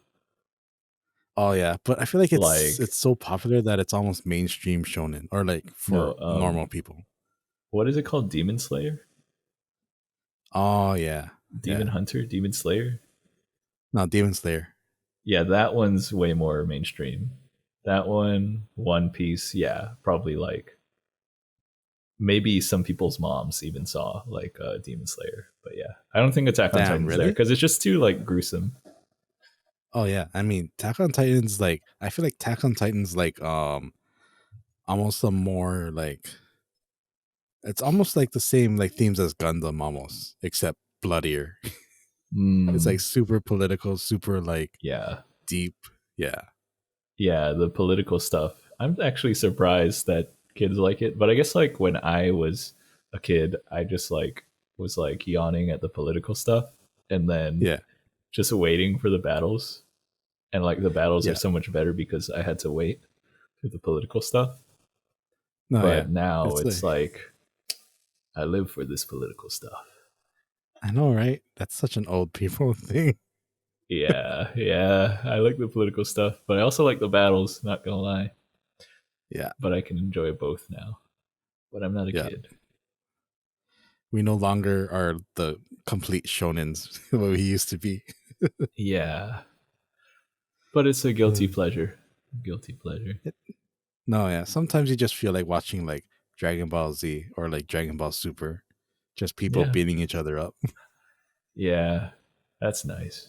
Oh yeah. But I feel like it's Like so popular that it's almost mainstream shonen or like for no, normal people. what is it called? Demon Slayer, Oh yeah. Demon Yeah. Hunter, Demon Slayer. No, Demon Slayer. Yeah, that one's way more mainstream. That one, One Piece. Yeah, probably like maybe some people's moms even saw like Demon Slayer. But yeah, I don't think Attack on Damn, Titan's there really? because it's just too like gruesome. Oh yeah, I mean, Attack on Titan's like I feel like Attack on Titan's like almost a more like it's almost like the same like themes as Gundam almost, except bloodier. It's like Mm, super political, super like yeah, deep. Yeah. yeah, the political stuff. I'm actually surprised that kids like it, but I guess like when I was a kid, I just like was like yawning at the political stuff and then Yeah. just waiting for the battles. And like the battles are Yeah. so much better because I had to wait for the political stuff. No, yeah. But now It's it's like like I live for this political stuff. I know, right? That's such an old people thing. Yeah, yeah. I like the political stuff, but I also like the battles, not gonna lie. Yeah. But I can enjoy both now. But I'm not a Yeah. kid. We no longer are the complete shonens what we used to be. Yeah. But it's a guilty Hmm. pleasure. Guilty pleasure. No, yeah. Sometimes you just feel like watching like Dragon Ball Z or like Dragon Ball Super. Just people Yeah. beating each other up. Yeah. That's nice.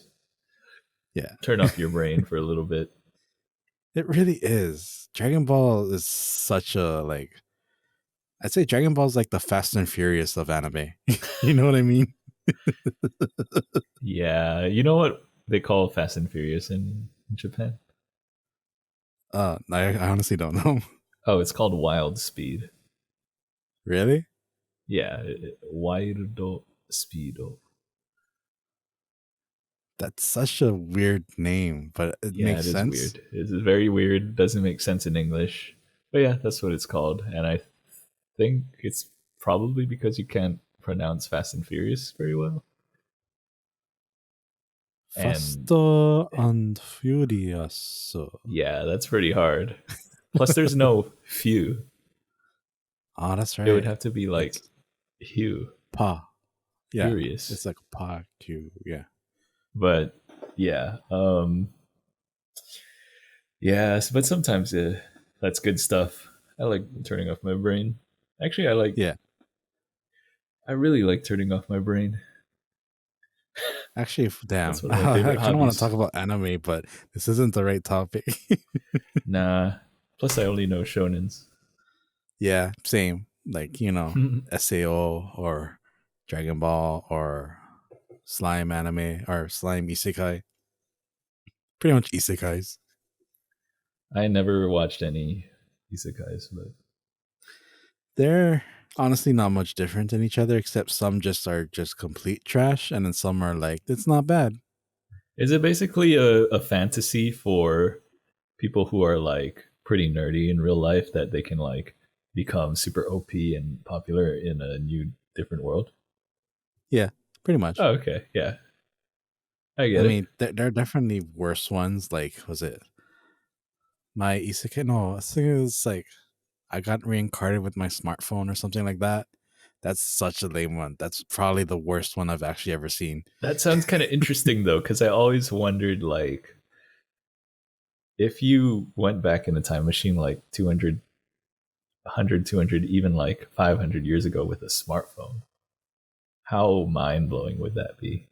Yeah. Turn off your brain for a little bit. It really is. Dragon Ball is such a like I'd say Dragon Ball's like the Fast and Furious of anime. You know what I mean? Yeah, you know what they call Fast and Furious in Japan? I honestly don't know. Oh, it's called Wild Speed. Really? Yeah, Wild Speed. That's such a weird name, but it Yeah, makes it is sense. weird. It's very weird. Doesn't make sense in English. But yeah, that's what it's called. And I think it's probably because you can't pronounce Fast and Furious very well. And Faster and Furious. yeah, that's pretty hard. Plus, there's no few. Oh, that's It would right. have to be like It's Hugh. Pa. Yeah, Furious. it's like Pa Q. Yeah. But yeah, yes, but sometimes that's good stuff. I like turning off my brain. Actually, Yeah. I really like turning off my brain. Actually, That's damn. one of my I favorite kind of want to hobbies. talk about anime, but this isn't the right topic. Nah. Plus, I only know shonens. Yeah, same. Like, SAO or Dragon Ball or Slime anime or Slime Isekai. Pretty much isekais. I never watched any isekais, but They're honestly not much different than each other, except some just are just complete trash, and then some are like, it's not bad. is it basically a fantasy for people who are like pretty nerdy in real life that they can like become super OP and popular in a new different world? Yeah, pretty much. Oh, okay. Yeah. I I get it. mean, there are definitely worse ones. Like, was it my isekai? No, I think it was like I got reincarnated with my smartphone or something like that. That's such a lame one. That's probably the worst one I've actually ever seen. That sounds kind of interesting though, because I always wondered like if you went back in a time machine like 200, 100, 200, even like 500 years ago with a smartphone, how mind blowing would that be?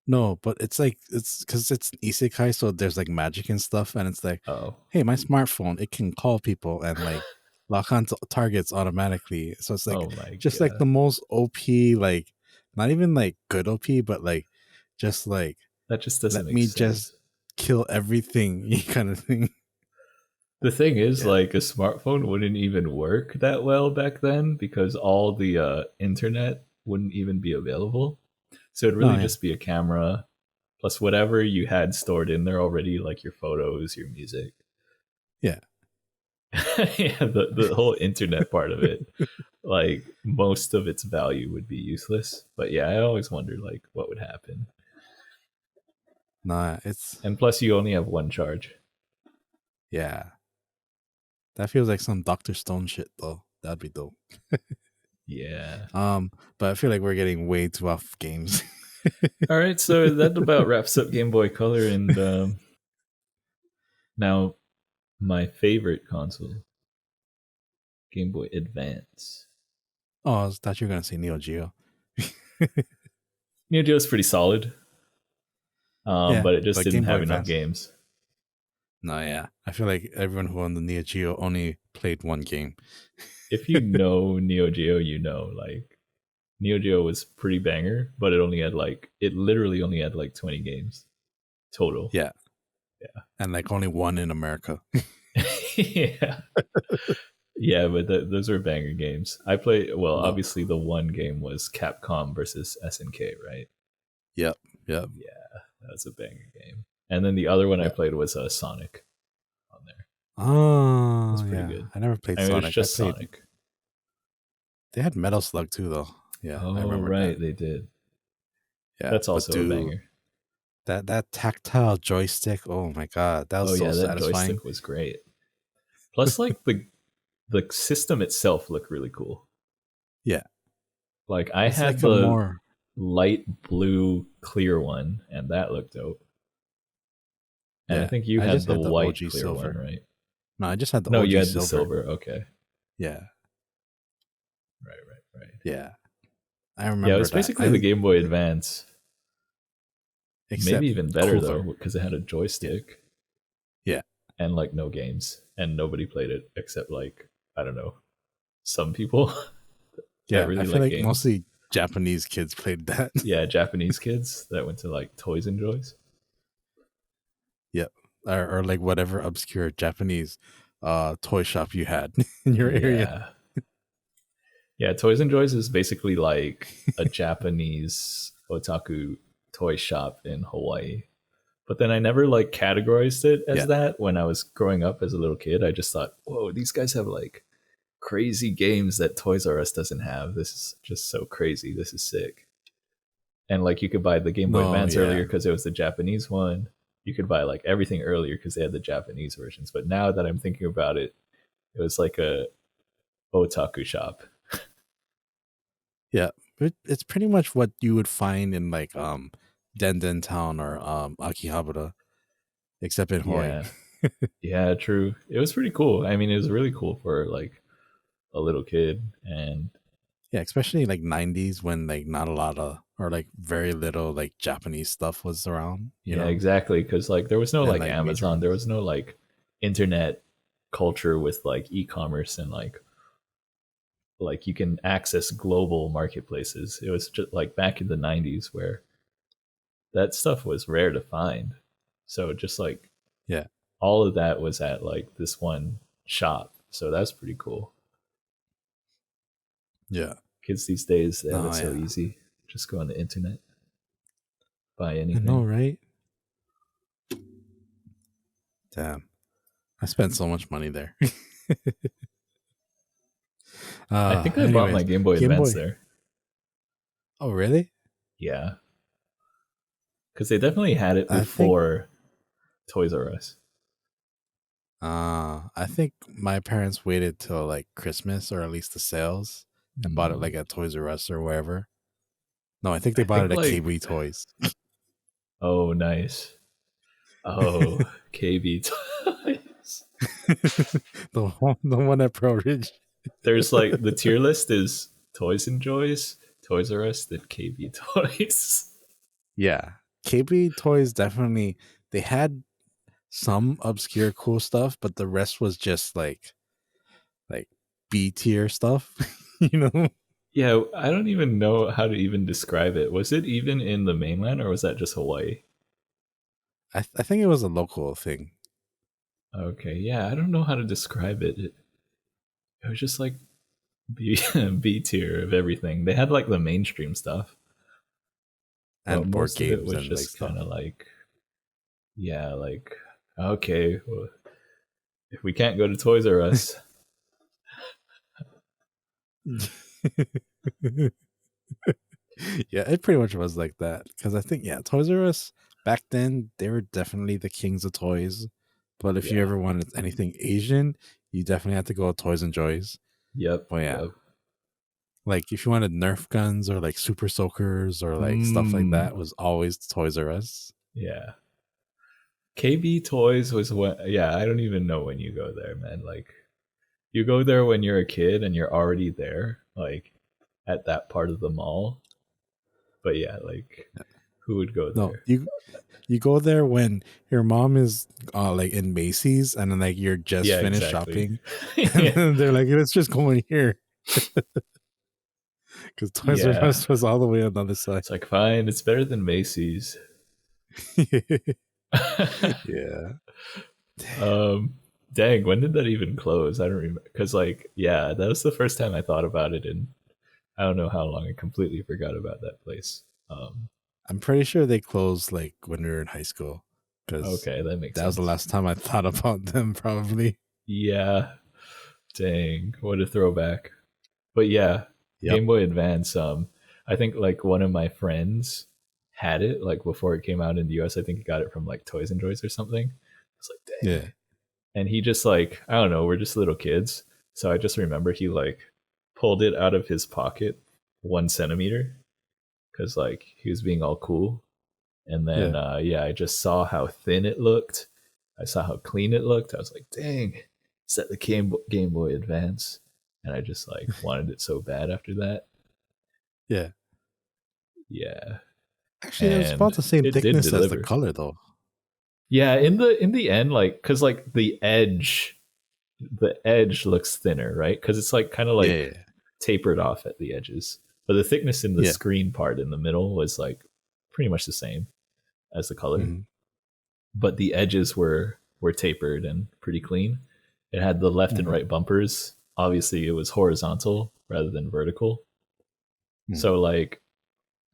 No, but it's like it's because it's an isekai, so there's like magic and stuff, and it's like, Oh, hey, my smartphone, it can call people and like lock on to targets automatically. So it's like oh my just like the god, most OP, like not even like good OP, but like just like that just doesn't let make me just sense. kill everything kind of thing. The thing is, Yeah. like, a smartphone wouldn't even work that well back then because all the internet wouldn't even be available. So it'd No, really yeah. just be a camera plus whatever you had stored in there already, like your photos, your music. Yeah. Yeah, the whole internet part of it, like most of its value would be useless. But yeah, I always wondered like what would happen. Nah, it's And plus, you only have one charge. yeah. That feels like some Doctor Stone shit though. That'd be dope. Yeah. But I feel like we're getting way too off games. All right, so that about wraps up Game Boy Color, and now my favorite console, Game Boy Advance. Oh, I thought you were gonna say Neo Geo. Neo Geo is pretty solid, Yeah, but it just but didn't Game Boy have enough Advance. games. No, yeah. I feel like everyone who owned the Neo Geo only played one game. If you know Neo Geo, you know like Neo Geo was pretty banger, but it literally only had like 20 games total. Yeah, Yeah. and like only one in America. Yeah. Yeah, but those are banger games. I play well. No. Obviously, the one game was Capcom versus SNK, right? Yep. Yep. Yeah, that's a banger game. And then the other one I Yeah. played was Sonic on there. That's Oh, pretty yeah. good. I never played I mean, it was Sonic. I just played. Sonic. They had Metal Slug too, though. Yeah, I Oh remember that. right, they did. Yeah, That's but also a dude, banger. that tactile joystick. Oh my god, that Oh was so yeah, that satisfying. joystick was great. Plus, like the system itself looked really cool. Yeah, Like I it's had like a the more. light blue clear one, and that looked dope. And I Yeah, think you I had just the had the white OG clear one, silver. right? No, I just had the No, you OG had the silver. silver. Okay. Yeah, Right. yeah. I Yeah, it remember was that. basically the Game Boy Advance. Maybe Except even better though, cooler. because it had a Yeah, joystick yeah. and like no games, and nobody played it except like I don't know some people that Yeah, I really feel like like games. mostly Japanese kids played that. Yeah, Japanese kids that went to like Toys and Joys. Yep. Or like whatever obscure Japanese toy shop you had in your area. Yeah. Yeah, Toys and Joys is basically like a Japanese otaku toy shop in Hawaii. But then I never like categorized it as Yeah. that when I was growing up as a little kid. I just thought, whoa, these guys have like crazy games that Toys R Us doesn't have. This is just so crazy. This is sick. And like you could buy the Game Boy No, Advance earlier yeah. because it was the Japanese one. You could buy like everything earlier because they had the Japanese versions. But now that I'm thinking about it, it was like a otaku shop. Yeah. It's pretty much what you would find in like Denden Town or Akihabara, except in Hawaii. Yeah. Yeah, true. It was pretty cool. I mean, it was really cool for like a little kid. And Yeah, especially like 90s when like not a lot of or like very little like Japanese stuff was around, you yeah, know? exactly. Because like there was no And like like major Amazon, there ones. was no like internet culture with like e-commerce and like you can access global marketplaces. It was just like back in the 90s where that stuff was rare to find. So just like Yeah. all of that was at like this one shop. So that's pretty cool. Yeah. Kids these days, they have it Oh so yeah. easy. Just go on the internet, buy I know, anything. right? Damn. I spent so much money there. I think I bought my Anyways, Game Boy Game Advance Boy. there. Oh, really? Yeah. Because they definitely had it I think before Toys R Us. I think my parents waited till like Christmas or at least the sales and bought it Mm. like at Toys R Us or wherever. No, I think they I bought think it at like, KB Toys. oh, nice. Oh, KB Toys. The one at Pro Ridge. There's like the tier list is Toys and Joys, Toys R Us, then KB Toys. Yeah. KB Toys definitely they had some obscure cool stuff, but the rest was just like B tier stuff, you know? Yeah, I don't even know how to even describe it. Was it even in the mainland or was that just Hawaii? I think it was a local thing. Okay, yeah, I don't know how to describe it. It was just like B, B tier of everything. They had like the mainstream stuff, but And board most of it games was and like just kind stuff. of like, yeah, like, okay, well, if we can't go to Toys R Us, Yeah, it pretty much was like that. Because I think, yeah, Toys R Us back then, they were definitely the kings of toys. But if you yeah, ever wanted anything Asian, you definitely had to go Toys and Joys. yep, But yeah, yep. like if you wanted Nerf guns or like Super Soakers or like stuff like Mm, that, was always Toys R Us. yeah. KB Toys was when, yeah, I don't even know when you go there, man. Like, you go there when you're a kid and you're already there, like at that part of the mall. But yeah, like, who would go No, there? you go there when your mom is like in Macy's and then like you're just Yeah, finished exactly. shopping, and Yeah. then they're like, let's just go in here because Toys R Yeah. Us was all the way on the other side. It's like, fine, it's better than Macy's. Yeah. um, dang, when did that even close? I don't remember. Because, like, yeah, that was the first time I thought about it, and I don't know how long. I completely forgot about that place. I'm pretty sure they closed like when we were in high school because Okay, that makes that was the sense. last time I thought about them, probably. Yeah, dang, what a throwback. But yeah, Yep. Game Boy Advance. I think like one of my friends had it like before it came out in the US. I think he got it from like Toys and Joys or something. I was like, dang. Yeah. And he just like, I don't know, we're just little kids. So I just remember he like pulled it out of his pocket 1 centimeter because like he was being all cool. And then Yeah. yeah, I just saw how thin it looked. I saw how clean it looked. I was like, dang, is that the Game Boy Advance? And I just like wanted it so bad after that. Yeah. Yeah. Actually, it was about And the same it did thickness as the deliver. color, though. Yeah, in the end, like, cause like the edge the edge looks thinner, right? Because it's like kind of like Yeah, tapered off at the edges. But the thickness in the yeah. screen part in the middle was like pretty much the same as the color. Hmm. But the edges were tapered and pretty clean. It had the left and Hmm. right bumpers. Obviously, it was horizontal rather than vertical. Hmm. So like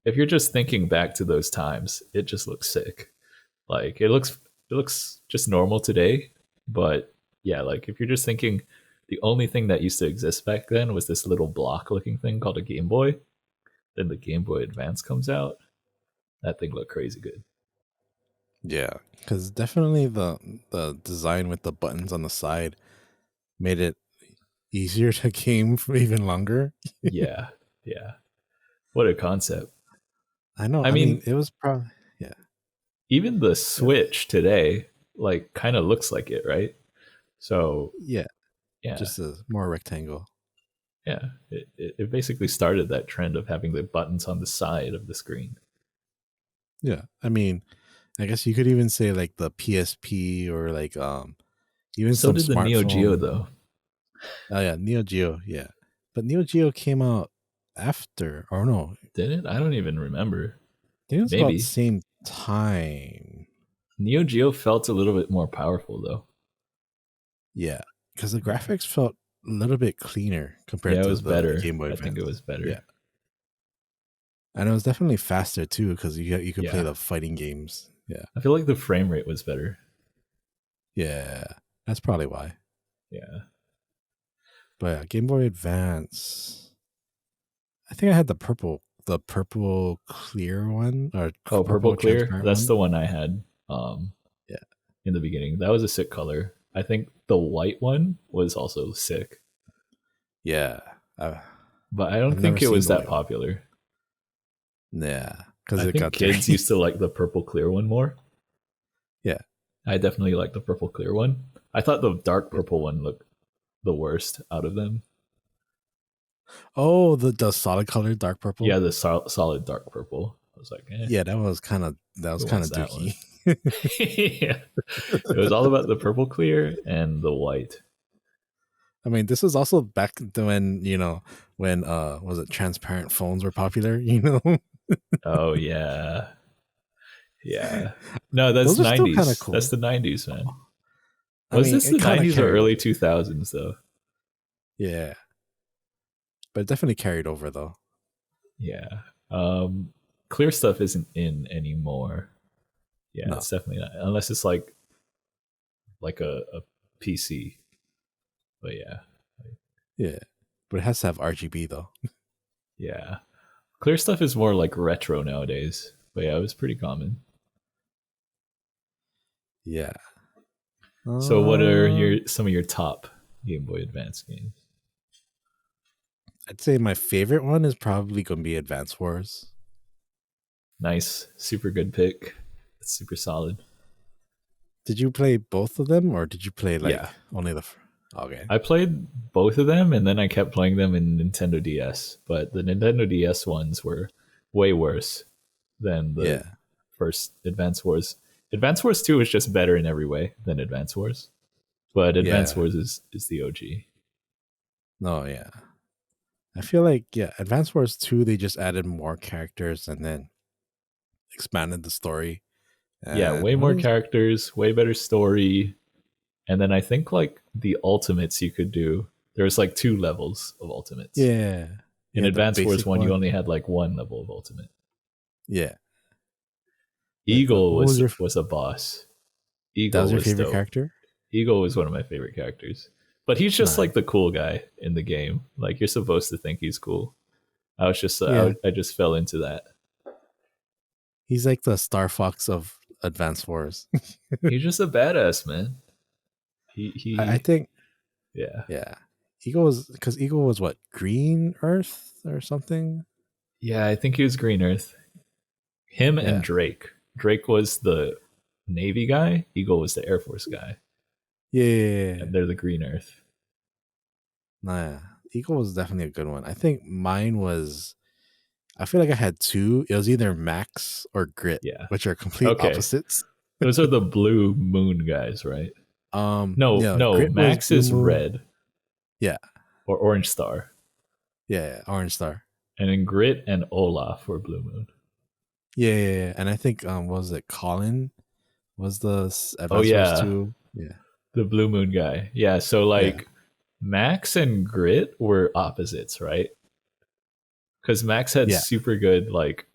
if you're just thinking back to those times, it just looks sick. Like it looks just normal today, but yeah, like if you're just thinking the only thing that used to exist back then was this little block looking thing called a Game Boy, then the Game Boy Advance comes out, that thing looked crazy good. Yeah, because definitely the design with the buttons on the side made it easier to game for even longer. Yeah, yeah. What a concept. I know. I I mean, mean, it was probably yeah, even the yeah, Switch today like kind of looks like it, right? So, yeah. yeah. Just a more rectangle. Yeah, it basically started that trend of having the buttons on the side of the screen. Yeah, I mean, I guess you could even say like the PSP or like even So some did the Neo Geo, smartphone. though. Oh yeah, Neo Geo. Yeah, but Neo Geo came out after, or no, I Did it? I don't even remember. think it was about the Maybe. same time. Neo Geo felt a little bit more powerful, though. Yeah, because the Yeah. graphics felt a little bit cleaner Yeah, compared it to was the better. Game Boy I think it Advance. was Yeah, better. and it was definitely faster too because you could play Yeah. the fighting games. Yeah, I feel like the frame rate was better. yeah, that's probably why. Yeah. But yeah, Game Boy Advance. I think I had the purple clear one or Oh, Purple purple Clear? transparent That's one. the one I had Yeah. in the beginning. That was a sick color. I think the white one was also sick, Yeah. but I don't I've never think it seen was the that white one. popular. Yeah. Because I it think got kids dirty. used to like the Purple Clear one more. Yeah. I definitely like the purple clear one. I thought the dark Yeah. purple one looked the worst out of them. Oh, the solid color dark purple. Yeah, the solid dark purple. I was like, Yeah, that was who kind wants of that dookie. one? Yeah, it was all about the purple clear and the white. I mean, this was also back when, when was it transparent phones were popular, Oh yeah, yeah. No, that's Those are still kind of 90s. That's cool. the 90s, man. I Was mean, this it the kind of 90s or carried early over. 2000s though? Yeah. But it definitely carried over though. Yeah. Clear stuff isn't in anymore. Yeah, No. it's definitely not unless it's like a PC. But yeah, Yeah. But it has to have RGB though. yeah. Clear stuff is more like retro nowadays. But yeah, it was pretty common. Yeah. So what are Uh, your some of your top Game Boy Advance games? I'd say my favorite one is probably going to be Advance Wars. Nice, super good pick. It's super solid. Did you play both of them or did you play Yeah. like only okay. I played both of them and then I kept playing them in Nintendo DS, but the Nintendo DS ones were way worse than the Yeah. first Advance Wars. Advance Wars 2 is just better in every way than Advance Wars, but Advance Yeah. Wars is the OG. No, yeah. I feel like yeah, Advance Wars 2 they just added more characters and then expanded the story. Yeah, And way what more is characters, way better story, and then I think like the ultimates you could do. There's like two levels of ultimates. yeah. In Yeah, the Advance Wars basic 1, you one. only had like one level of ultimate. Yeah. But Eagle what was was a boss. that was Eagle your was favorite dope. character? Eagle was one of my favorite characters. But he's just Nice. like the cool guy in the game. Like you're supposed to think he's cool. I was just Yeah. I just fell into that. He's like the Star Fox of Advance Wars. He's just a badass, man. I He think yeah. yeah. Eagle was what, Green Earth or something? Yeah, I think he was Green Earth. Him and Yeah. Drake. Drake was the Navy guy. Eagle was the Air Force guy. Yeah. And they're the Green Earth. Nah. Eagle was definitely a good one. I think mine was I feel like I had two. It was either Max or Grit, Yeah. which are complete Okay. opposites. Those are the blue moon guys, right? No, Yeah, no. Grit was Max Blue is Moon. red Yeah, or orange star, yeah, Orange Star. and then Grit and Olaf were Blue Moon. Yeah, yeah, yeah. And I think what was it Colin was the Oh Advance Wars yeah, 2. Yeah. the Blue Moon guy. Yeah, so Yeah. like Max and Grit were opposites, right? Because Max had Yeah. super good like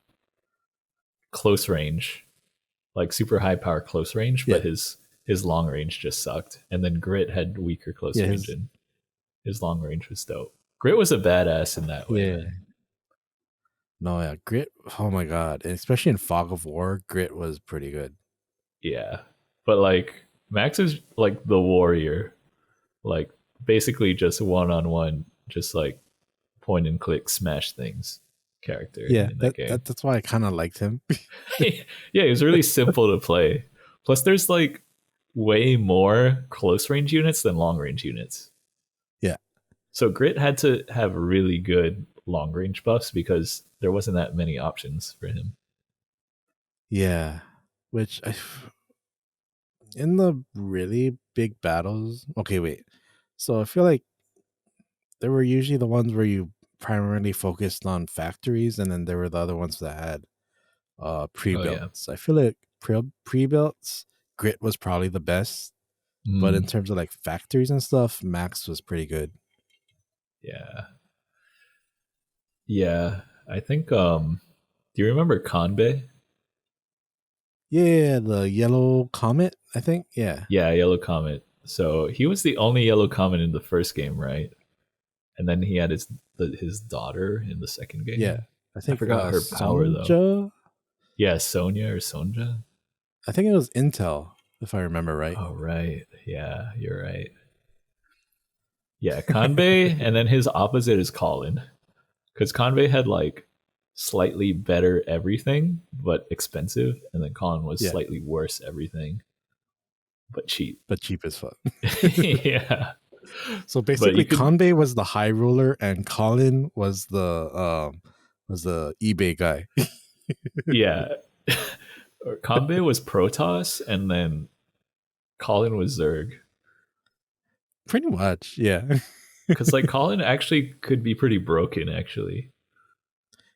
close range, like super high power close range, but Yeah. his long range just sucked. And then Grit had weaker close Yeah, range, his and his long range was dope. Grit was a badass in that way, yeah. man. No, yeah, Grit. Oh my god. And especially in Fog of War, Grit was pretty good. Yeah. But like Max is like the warrior, like basically just one on one, just like point and click smash things character Yeah, in that that, game. that that's why I kind of liked him. Yeah, it was really simple to play. Plus there's like way more close range units than long range units. Yeah. So Grit had to have really good long range buffs because there wasn't that many options for him. Yeah. Which in the really big battles. Okay, wait. So I feel like there were usually the ones where you primarily focused on factories, and then there were the other ones that had Oh yeah. pre-builts. I feel like pre-builts Grit was probably the best, but in Mm, terms of like factories and stuff, Max was pretty good. yeah. Yeah. I think do you remember Kanbei? Yeah, the yellow comet, I think. Yeah. Yeah, Yellow Comet. So he was the only Yellow Comet in the first game, right? And then he had his daughter in the second Yeah. game. I I think forgot her power though. Sonja. Yeah, Sonia or Sonja. I think it was Intel, if I remember right. Oh right. Yeah, you're right. Yeah, Kanbei, and then his opposite is Colin. Because Convey had like slightly better everything, but expensive, and then Colin was Yeah, slightly worse everything, but cheap. but cheap as fuck. Yeah, So but you basically, could, Conbay was the high roller, and Colin was the eBay guy. yeah. Convey was Protoss, and then Colin was Zerg. Pretty much, yeah. Because like Colin actually could be pretty broken, actually.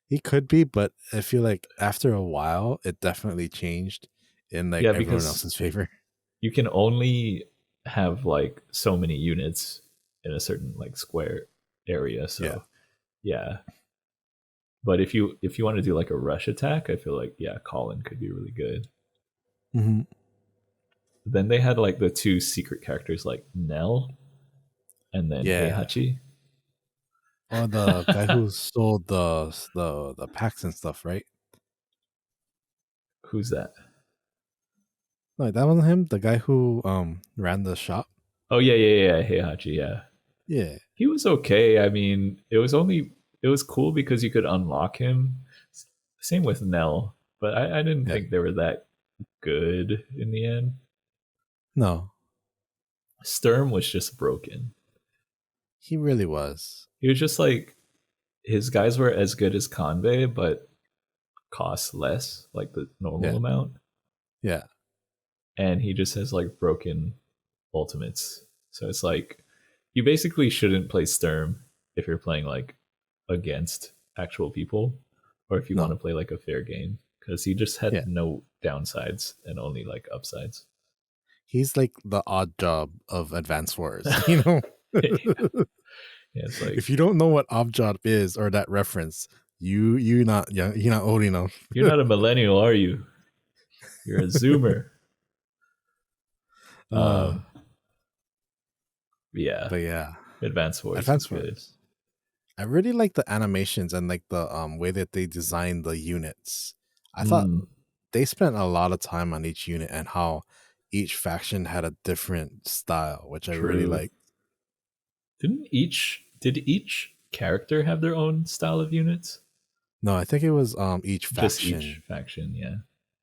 He could be, but I feel like after a while, it definitely changed in like Yeah, everyone because else's favor. you can only have like so many units in a certain like square area. Yeah. So yeah, but if you want to do like a rush attack, I feel like yeah, Colin could be really good. Hmm. Then they had like the two secret characters like Nell and then Yeah. Heihachi. Or the guy who sold the packs and stuff, right? Who's that? No, that wasn't him. The guy who ran the shop. Oh yeah, Heihachi. Yeah, Yeah. he was okay. I mean, it was cool because you could unlock him. Same with Nell, but I didn't Yeah. think they were that good in the end. No, Sturm was just broken. he really was. He was just like his guys were as good as Convey, but cost less, like the normal Yeah. amount. Yeah. And he just has like broken ultimates. So it's like you basically shouldn't play Sturm if you're playing like against actual people or if you want to No. play like a fair game because he just had Yeah. no downsides and only like upsides. He's like the odd job of Advance Wars, you know? Yeah, it's If like you don't know what odd job is or that reference, you not young, you're not old enough. you're not a millennial, are you? You're a zoomer. uh Um, yeah, but yeah, Advance Wars was Advance good. Wars. I really like the animations and like the way that they designed the units. I thought Mm, they spent a lot of time on each unit and how each faction had a different style, which I really true. like. Did each character have their own style of units? No, I think it was each Just each faction. faction, yeah.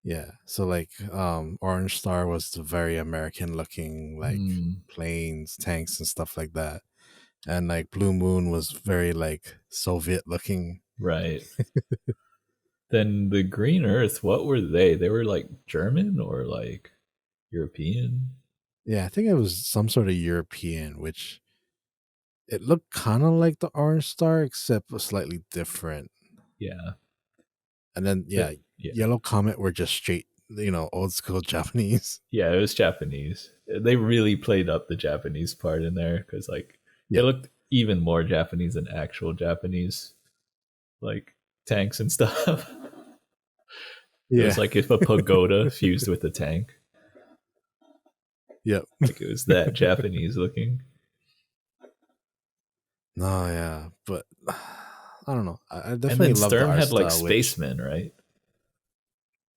Yeah. So like Orange Star was the very American looking like Mm, planes, tanks and stuff like that. And like Blue Moon was very like Soviet looking. right. Then the Green Earth, what were they? They were like German or like European? Yeah, I think it was some sort of European, which it looked kind of like the Orange Star, except was slightly different. Yeah. And then Yeah. Yellow Comet were just straight, old school Japanese. Yeah, it was Japanese. They really played up the Japanese part in there because like it Yeah, looked even more Japanese than actual Japanese, like tanks and stuff. It was yeah, like if a pagoda fused with a tank. yep. Like it was that Japanese looking. No, yeah, but I don't know. I And definitely then love the Sturm art had like style, which spacemen, right?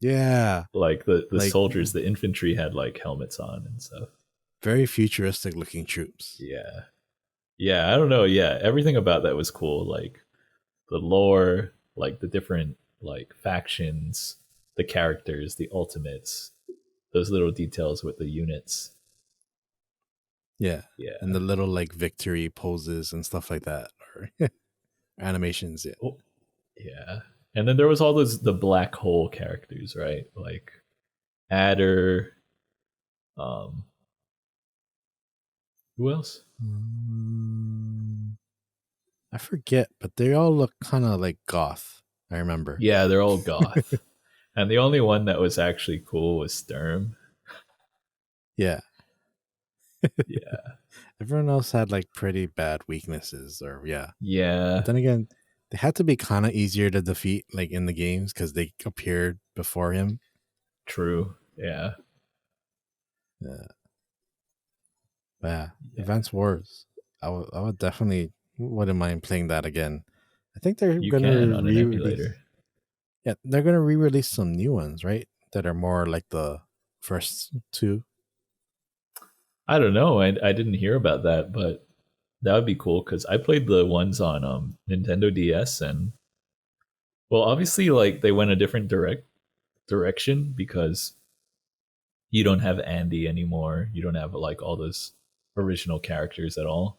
yeah, Like the like soldiers, the infantry had like helmets on and stuff. very futuristic looking troops. Yeah. Yeah, I don't know. Yeah, everything about that was cool. Like the lore, like the different like factions, the characters, the ultimates, those little details with the units. Yeah, and Yeah. the little like victory poses and stuff like that, or animations. Yeah, Oh, yeah. And then there was all those the black hole characters, right? Like Adder, um who else? I forget, but they all look kind of like goth. I remember. Yeah, they're all goth. And the only one that was actually cool was Sturm. Yeah, Yeah. everyone else had like pretty bad weaknesses, or yeah. But Yeah. then again, they had to be kind of easier to defeat, like in the games, because they appeared before him. True. Yeah. Yeah, but yeah. Yeah. Advance Wars. I would definitely wouldn't mind playing that again. I think they're You gonna can on an re-release. emulator. Yeah, they're gonna re-release some new ones, right? That are more like the first two. I don't know. I didn't hear about that, but that would be cool because I played the ones on Nintendo DS and well, obviously, like they went a different direction because you don't have Andy anymore. You don't have like all those original characters at all.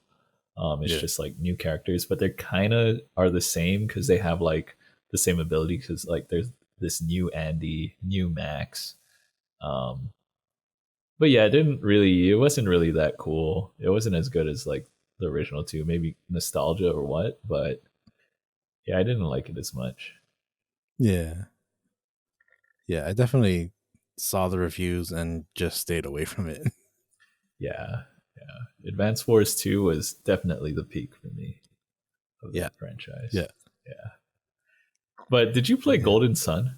It's Yeah. just like new characters, but they kind of are the same because they have like the same ability. Because like there's this new Andy, new Max. Um, but yeah, it wasn't really that cool. It wasn't as good as like the original two. Maybe nostalgia or what, but yeah, I didn't like it as much. Yeah. Yeah, I definitely saw the reviews and just stayed away from it. Yeah, yeah. Advance Wars 2 was definitely the peak for me of Yeah. that franchise. Yeah. Yeah. But did you play Yeah. Golden Sun?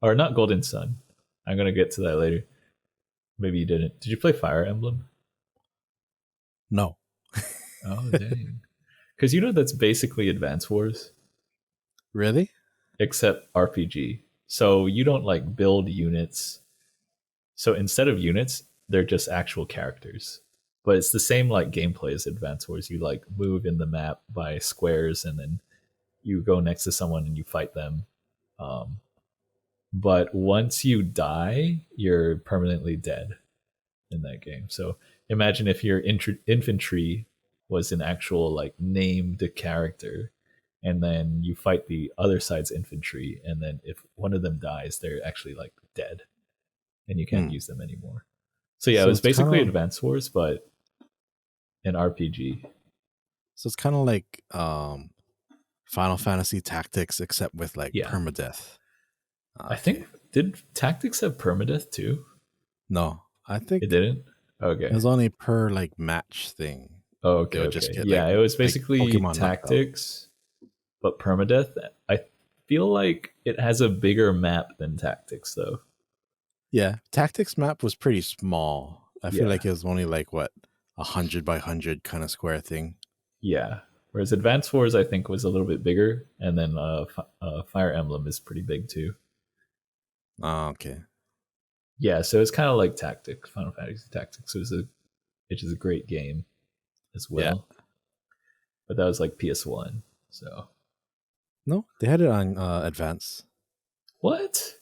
Or not Golden Sun? I'm gonna get to that later. Maybe you didn't. Did you play Fire Emblem? No. Oh dang. Because you know that's basically Advance Wars, Really? except RPG. So you don't like build units. So instead of units, they're just actual characters. But it's the same like gameplay as Advance Wars. You like move in the map by squares and then you go next to someone and you fight them. Um, but once you die, you're permanently dead in that game. So imagine if your infantry was an actual like named character, and then you fight the other side's infantry, and then if one of them dies, they're actually like dead, and you can't Hmm. use them anymore. So yeah, it So was it's kind basically of Advance Wars, but an RPG. like Final Fantasy Tactics, except with like Yeah, permadeath. I Okay. think did Tactics have permadeath too? No, I It think didn't. it Okay. was only per like match thing. Oh, They okay, would just okay. get Yeah, it was like basically Pokemon knocked out. Tactics, but permadeath. I feel like it has a bigger map than Tactics, though. Yeah, Tactics map was pretty small. I feel Yeah, like it was only like what 100 by 100 kind of square thing. yeah. Whereas Advance Wars, I think, was a little bit bigger, and then Fire Emblem is pretty big too. Oh, okay. Yeah, so it's kind of like Tactics, Final Fantasy Tactics, which is a great game as Yeah. well. But that was like PS1. So No, they had it on Advance. what?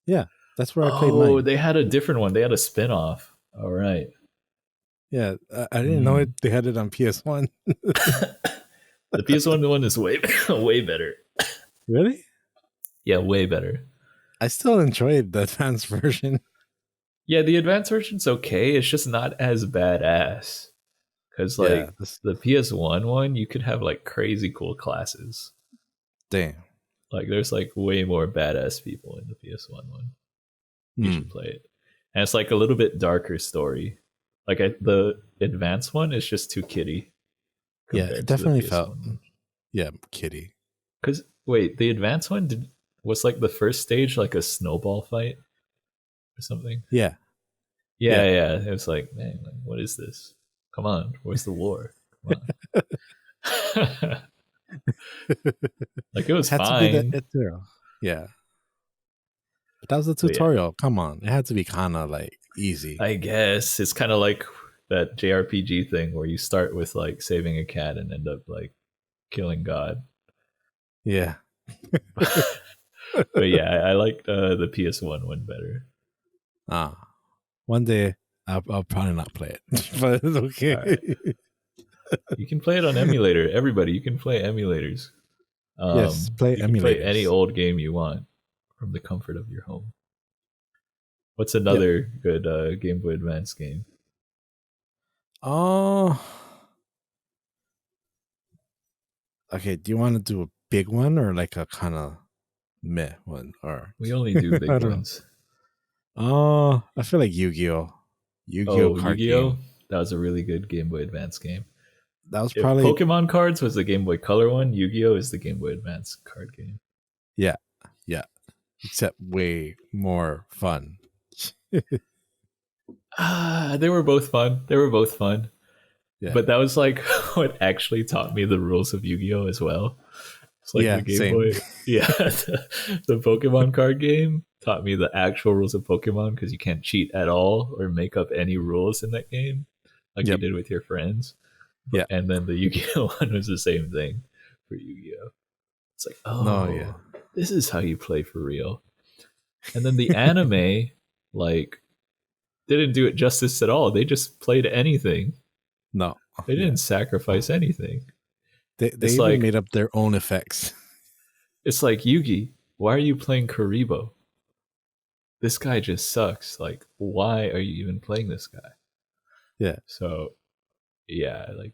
Yeah, that's where I played Oh, mine. they had a different one. They had a spin-off. All right. Yeah, I didn't know Mm. it. They had it on PS1. The PS1 one is way way better. Really? Yeah, way better. I still enjoyed the Advance version. Yeah, the advanced version's okay. It's just not as badass. Because Yeah. like the PS1 one, you could have like crazy cool classes. Damn. Like there's like way more badass people in the PS1 one. You should play it. And it's like a little bit darker story. Like the advanced one is just too kiddie Yeah, it compared to the definitely PS1 felt. one. Yeah, kitty. Because wait, the advanced one was like the first stage like a snowball fight or something. Yeah. Yeah. It was like, man, like, what is this? Come on, where's the war? Come on. Like it was Had to be the fine. tutorial. Yeah. But that was the But yeah, tutorial. Come on. It had to be kind of like easy. I guess it's kind of like that JRPG thing where you start with like saving a cat and end up like killing God. Yeah. But yeah, I liked the PS1 one better. One day I'll probably not play it, but it's okay. Right. You can play it on emulator. Everybody, you can play emulators. Yes, play you emulators. can play any old game you want from the comfort of your home. What's another good Game Boy Advance game? Oh, okay. Do you want to do a big one or like a kind of meh one? Or We only do big ones. Oh, I feel like Yugioh. Yugioh card Yu-Gi-Oh! game. That was a really good Game Boy Advance game. That was If probably Pokemon cards was the Game Boy Color one, Yu-Gi-Oh! Is the Game Boy Advance card game. Yeah. Except way more fun. They were both fun. Yeah. But that was like what actually taught me the rules of Yu-Gi-Oh! As well. It's like the Game Boy. Yeah. The Pokemon card game taught me the actual rules of Pokemon because you can't cheat at all or make up any rules in that game like you did with your friends. Yeah. And then the Yu-Gi-Oh! One was the same thing for Yu-Gi-Oh! It's like, this is how you play for real. And then the anime, like, didn't do it justice at all. They just played anything. No. They didn't sacrifice anything. They even made up their own effects. It's like, Yugi, why are you playing Karibo? This guy just sucks. Like, why are you even playing this guy? Yeah. So, the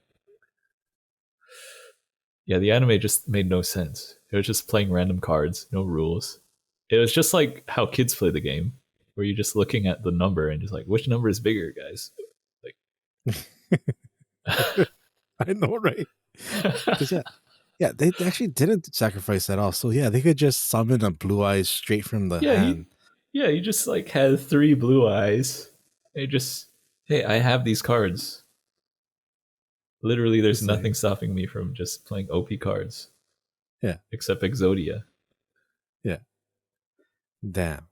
anime just made no sense. It was just playing random cards, no rules. It was just like how kids play the game, where you're just looking at the number and just like, which number is bigger, guys? Like, I know, right? Yeah, they actually didn't sacrifice at all. So yeah, they could just summon a blue eyes straight from the hand. You just like had 3 blue eyes. They just, hey, I have these cards. Literally, there's nothing stopping me from just playing OP cards. Yeah. Except Exodia. Yeah. Damn.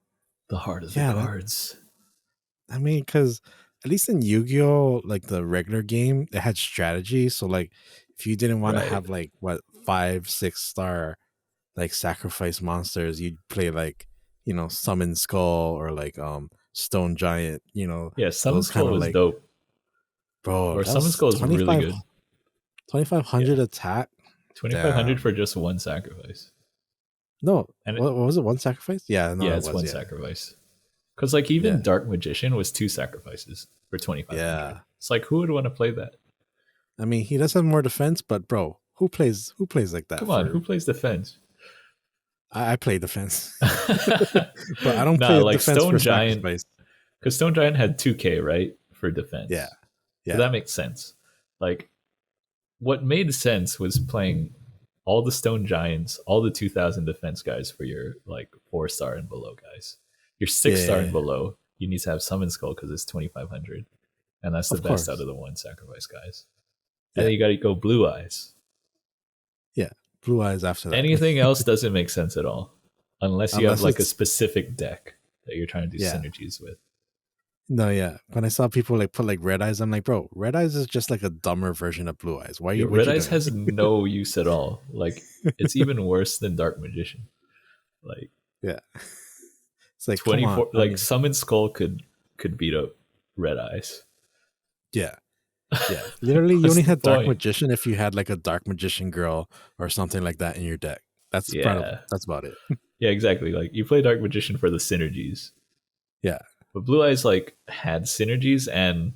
The heart of the cards. I mean, because at least in Yu-Gi-Oh, like the regular game, it had strategy. So like, if you didn't want to have like 5-6 star like sacrifice monsters, you'd play like, Summon Skull or like Stone Giant. Yeah, Summon Skull was like, dope. Bro, or Summon Skull is really good. 2,500 attack. 2,500 for just one sacrifice. No, and what was it? One sacrifice? Yeah, no, it's one sacrifice. Because like even Dark Magician was 2 sacrifices for 2,500. Yeah, it's like, who would want to play that? I mean, he does have more defense, but bro, who plays like that? Come on, who plays defense? I play defense, but I don't play like defense Stone for Giant. Sacrifice. Because Stone Giant had 2K, right, for defense. Yeah. So that makes sense. Like, what made sense was playing all the Stone Giants, all the 2,000 defense guys for your like 4-star and below guys. Your 6-star and below, you need to have Summon Skull because it's 2,500, and that's the best out of the 1 sacrifice guys. And then you got to go Blue Eyes. Yeah, Blue Eyes after that. Anything else doesn't make sense at all, unless you have like a specific deck that you're trying to do synergies with. No, yeah. When I saw people like put like Red Eyes, I'm like, bro, Red Eyes is just like a dumber version of Blue Eyes. Why are you? Red Eyes has no use at all. Like, it's even worse than Dark Magician. Like, it's like 24. Like, Summon Skull could beat up Red Eyes. Yeah. Literally, you only had Dark Magician if you had like a Dark Magician girl or something like that in your deck. That's about it. Yeah, exactly. Like, you play Dark Magician for the synergies. Yeah. But Blue Eyes like had synergies, and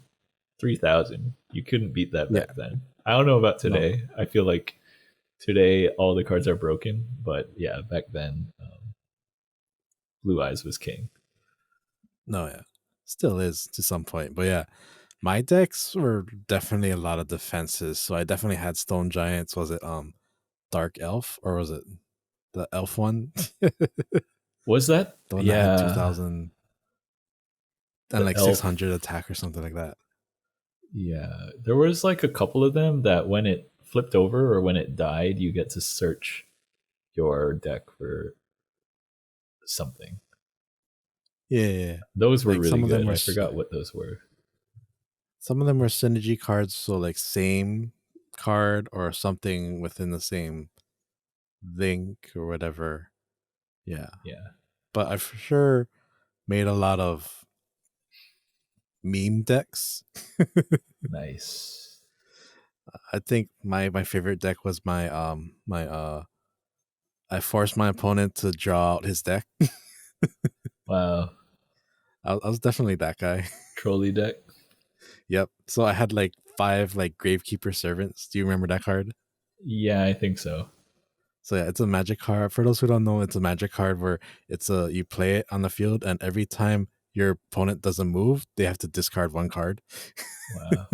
3000. You couldn't beat that Yeah, back then. I don't know about no, today. I feel like today all the cards are broken, but yeah, back then Blue Eyes was king. no, yeah, still is to some point, but yeah, my decks were definitely a lot of defenses. So I definitely had Stone Giants. Was it Dark Elf or was it the Elf one? The Was that? one that had Yeah, 2000 and the like elf. 600 attack or something like that. Yeah, there was like a couple of them that when it flipped over or when it died, you get to search your deck for something. Yeah, yeah, yeah. Those were Like really some of them good. were I forgot what those were. some of them were synergy cards, so like same card or something within the same link or whatever. Yeah, Yeah, but I for sure made a lot of meme decks. nice. I think my favorite deck was my I forced my opponent to draw out his deck. Wow, I was definitely that guy. trolley deck. Yep. So I had like 5 like Gravekeeper Servants. Do you remember that card? Yeah, I think so. So yeah, it's a magic card. For those who don't know, it's a magic card where it's a you play it on the field, and every time your opponent doesn't move, they have to discard 1 card. Wow.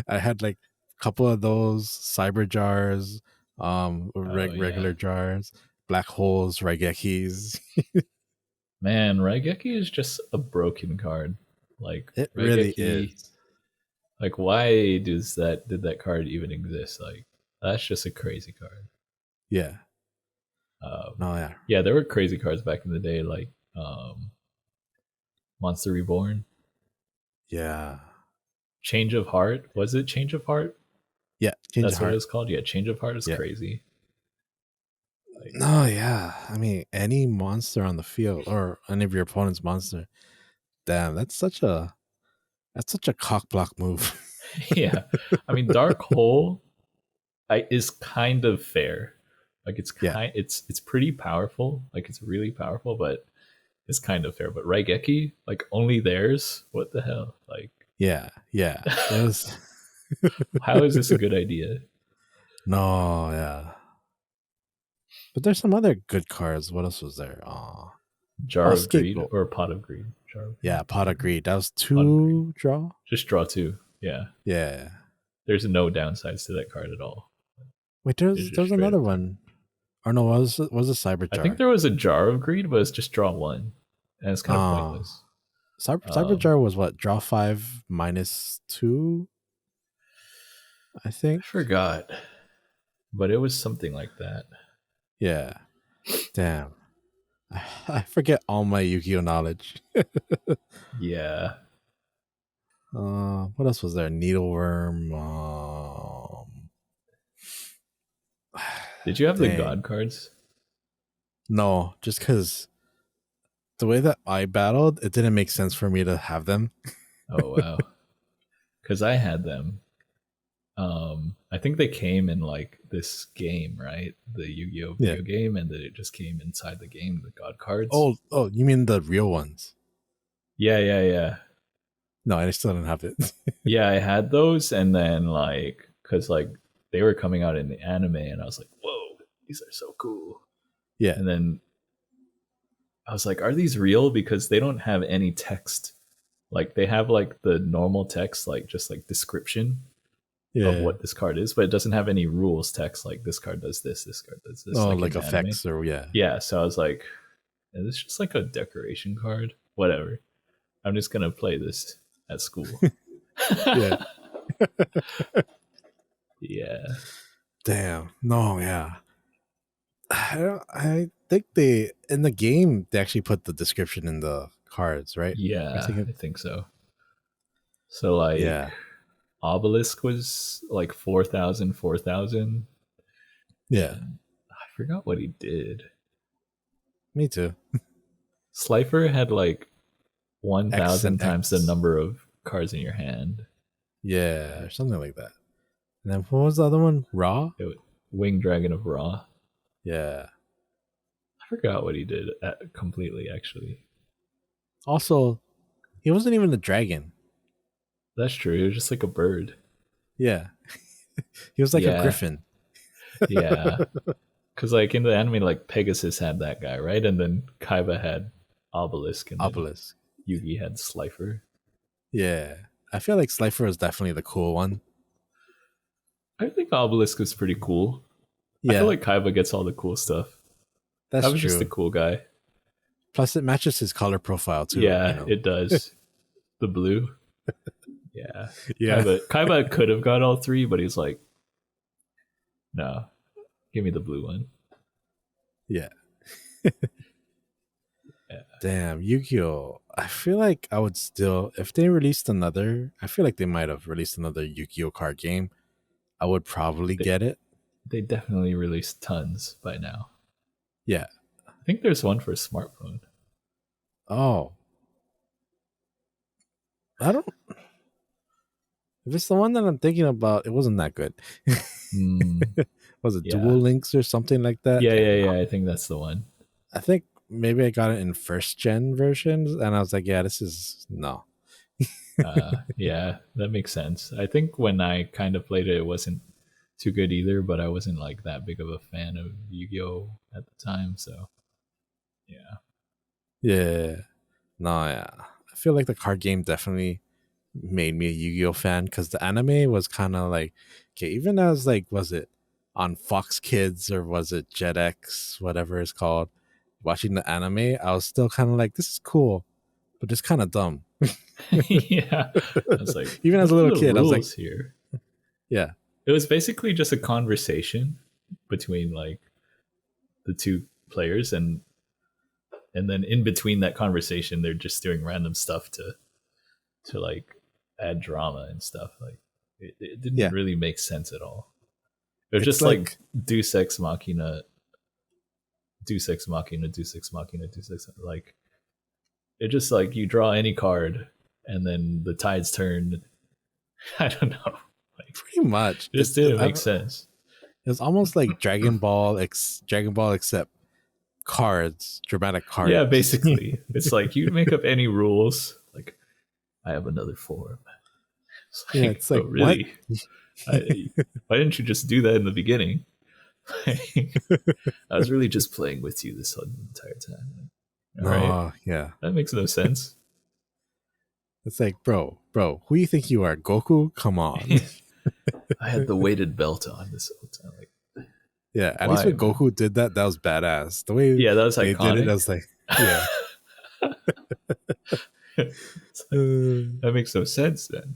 I had like a couple of those cyber jars, Oh regular yeah, jars, black holes, Raigekis. man, Raigeki is just a broken card. Like It really Raigeki, is. like why did that card even exist? Like that's just a crazy card. Yeah. Um, No, yeah. yeah, there were crazy cards back in the day, like Monster Reborn, Yeah. Change of Heart. Was it Change of Heart? Yeah. Change of That's what it heart. was called. Yeah, Change of Heart is Yeah. crazy. Like, No, yeah. I mean, any monster on the field or any of your opponent's monster. Damn, that's such a cock block move. yeah, I mean, Dark Hole is kind of fair. Like Yeah. it's pretty powerful. Like it's really powerful, but it's kind of fair. But Raigeki, like only theirs. What the hell? Like, Yeah. Yeah. It was how is this a good idea? No, yeah. But there's some other good cards. What else was there? Jar Oh, of Greed Scapegoat. or Pot of Greed? Jar of Greed, Yeah, Pot of Greed. That was Pot of Greed. 2 draw. Just draw two. Yeah, Yeah. there's no downsides to that card at all. Wait, It's just there's straight another up two. one. Or no, was a Cyber I think Jar. there was a Jar of Greed, but it's just draw one, and it's kind of Uh pointless. Cyber Um, Jar was what? Draw 5 -2, I I think. forgot, but it was something like that. Yeah. Damn. I forget all my Yu-Gi-Oh knowledge. Yeah. What else was there? Needleworm. Did you have the Dang. God cards? No, just because the way that I battled, it didn't make sense for me to have them. Oh wow, because I had them. I think they came in like this game, right? The Yu-Gi-Oh Yeah. video game, and then it just came inside the game, the God cards. Oh, you mean the real ones? Yeah. No, I still didn't have it. Yeah, I had those, and then like, cause like they were coming out in the anime, and I was like, whoa, these are so cool. Yeah. And then I was like, are these real? Because they don't have any text. Like they have like the normal text, like just like description of Yeah. what this card is, but it doesn't have any rules text like this card does this card does this, Oh, like in like the anime. effects or yeah. Yeah, so I was like, is this just like a decoration card? Whatever. I'm just gonna play this at school. Yeah. Yeah. Damn. No, yeah. I think they in the game they actually put the description in the cards, right? I Yeah, think I think so. So like yeah. Obelisk was like 4,000, 4,000, Yeah. and I forgot what he did. Me too. Slifer had like X 1,000 and times the X. number of cards in your hand. Yeah, or something like that. And then what was the other one? Raw? Wing Dragon of Ra. Yeah. I forgot what he did completely, actually. Also, He wasn't even a dragon. That's true. He was just like a bird. Yeah. He was like a Yeah. griffin. Yeah. Because like in the anime, like Pegasus had that guy, right? And then Kaiba had Obelisk, and then Obelisk. Yugi had Slifer. Yeah. I feel like Slifer is definitely the cool one. I think Obelisk is pretty cool. I feel Yeah. like Kaiba gets all the cool stuff. That's Kaiba's just a true. cool guy. Plus, it matches his color profile too. Yeah, it does. The blue. Yeah. Yeah. Kaiba could have got all three, but he's like, no, give me the blue one. Yeah. Yeah. Damn, Yugioh. I feel like I would still, if they released another, I feel like they might have released another Yugioh card game. I would probably get it. They definitely released tons by now. Yeah. I think there's one for a smartphone. Oh. I don't. If it's the one that I'm thinking about, it wasn't that good. Was it Dual Links or something like that? Yeah. I think that's the one. I think maybe I got it in first gen versions, and I was like, yeah, this is no. Yeah, that makes sense. I think when I kind of played it, it wasn't too good either, but I wasn't like that big of a fan of Yu-Gi-Oh at the time, so yeah. Yeah. No, yeah. I feel like the card game definitely made me a Yu-Gi-Oh fan because the anime was kind of like, okay, even as like, was it on Fox Kids or was it Jetix, whatever it's called, watching the anime, I was still kind of like, this is cool, but it's kind of dumb. Yeah. I was like, even as a little kid, I was like, here. Yeah. It was basically just a conversation between like the two players, and then in between that conversation they're just doing random stuff to like add drama and stuff. Like it didn't really make sense at all. It was just like Deus Ex Machina, like it just like you draw any card and then the tides turn. I don't know. Like, pretty much. It just didn't make sense. It was almost like Dragon Ball except cards, dramatic cards. Yeah, basically. It's like you make up any rules. Like, I have another form. It's like really? Why didn't you just do that in the beginning? I was really just playing with you this entire time. Right? Yeah. That makes no sense. It's like, bro, who you think you are? Goku? Come on. I had the weighted belt on this whole time. Like, yeah, at least when Goku did that was badass. The way that was they iconic. did it, I was like, yeah. That makes no sense then.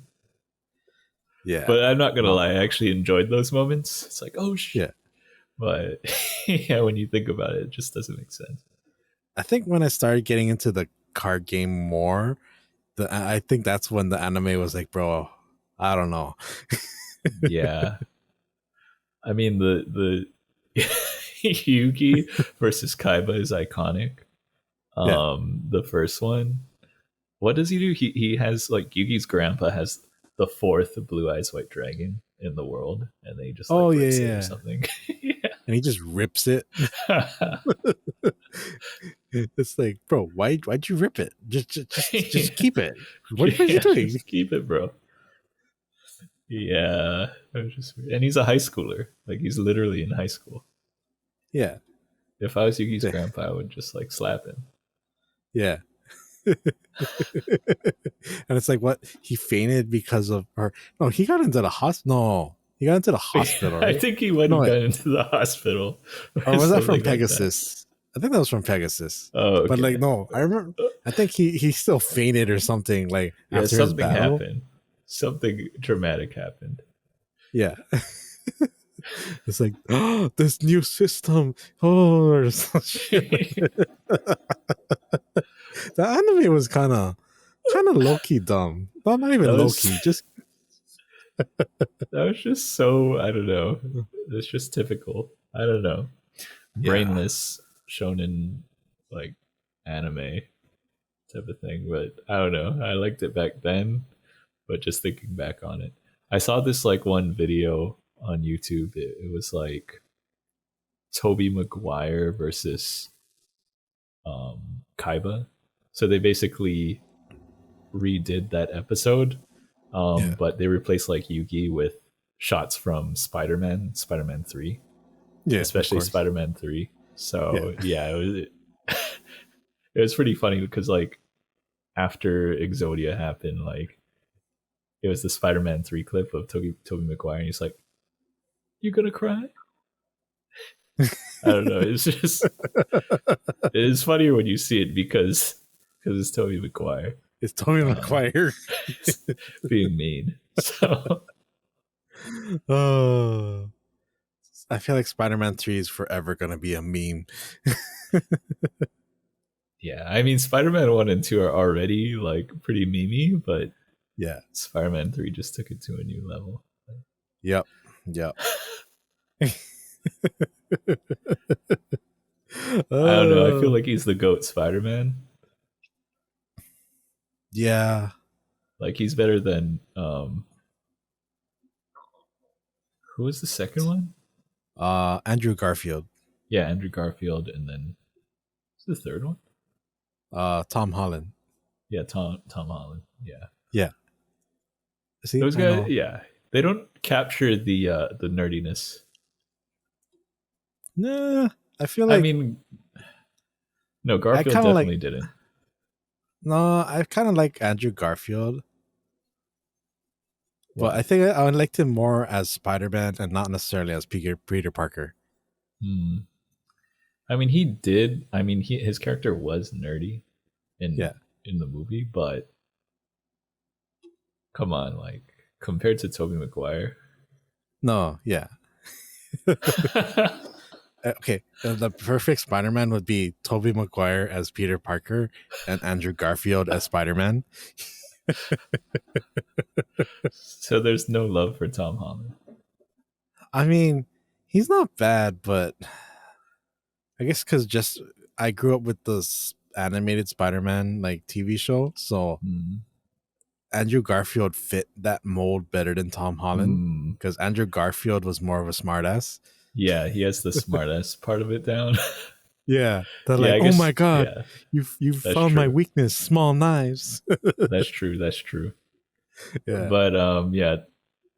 Yeah. But I'm not gonna lie, I actually enjoyed those moments. It's like, oh shit. Yeah. But yeah, when you think about it, it just doesn't make sense. I think when I started getting into the card game more, I think that's when the anime was like, bro, I don't know. Yeah. I mean the Yugi versus Kaiba is iconic. The first one. What does he do? He has like Yugi's grandpa has the fourth blue eyes white dragon in the world, and then he just rips it or something. Yeah. And he just rips it. It's like, bro, why'd you rip it? Just keep it. What are you doing? Just keep it, bro. Yeah, and he's a high schooler. Like he's literally in high school. Yeah. If I was Yugi's grandpa, I would just like slap him. Yeah. And it's like, what? He fainted because of her? No, he got into the hospital. No, he got into the hospital. Right? I think he went and got into the hospital. Or was that from Pegasus? I think that was from Pegasus. Oh, okay. But like, no, I remember. I think he still fainted or something. Like after something his battle. happened. Something dramatic happened. Yeah. It's like, oh, this new system. Oh, or some shit. The anime was kind of low key dumb. Well, not even low key. Just that was just so, I don't know. It's just typical. I don't know. Brainless shonen like anime type of thing. But I don't know. I liked it back then. But just thinking back on it, I saw this like one video on YouTube. It was like Tobey Maguire versus Kaiba. So they basically redid that episode, but they replaced like Yugi with shots from Spider-Man 3, especially Spider-Man 3. So it was pretty funny because like after Exodia happened, like it was the Spider-Man 3 clip of Tobey Maguire, and he's like, "You gonna cry?" I don't know. It's just it's funnier when you see it because it's Tobey Maguire. It's Tobey Maguire being mean. So, I feel like Spider-Man 3 is forever gonna be a meme. Yeah, I mean, Spider-Man 1 and 2 are already like pretty memey, but yeah, Spider-Man 3 just took it to a new level. Yep. I don't know. I feel like he's the GOAT Spider-Man. Yeah. Like he's better than who was the second one? Andrew Garfield. Yeah, Andrew Garfield, and then what's the third one? Tom Holland. Yeah, Tom Holland. Yeah. Yeah. See, those guys, yeah. They don't capture the nerdiness. Nah, I feel like. I mean, no, Garfield definitely didn't. No, I kind of like Andrew Garfield. But I think I would like him more as Spider-Man and not necessarily as Peter Parker. I mean, he did. I mean, his character was nerdy in the movie, but come on, like compared to Tobey Maguire. No, yeah. Okay, the perfect Spider-Man would be Tobey Maguire as Peter Parker and Andrew Garfield as Spider-Man. So there's no love for Tom Holland. I mean, he's not bad, but I guess because I grew up with this animated Spider-Man like TV show, so Andrew Garfield fit that mold better than Tom Holland because Andrew Garfield was more of a smartass. Yeah, he has the smartass part of it down. Yeah, they're like, oh my god, you found my weakness, small knives. That's true. Yeah, but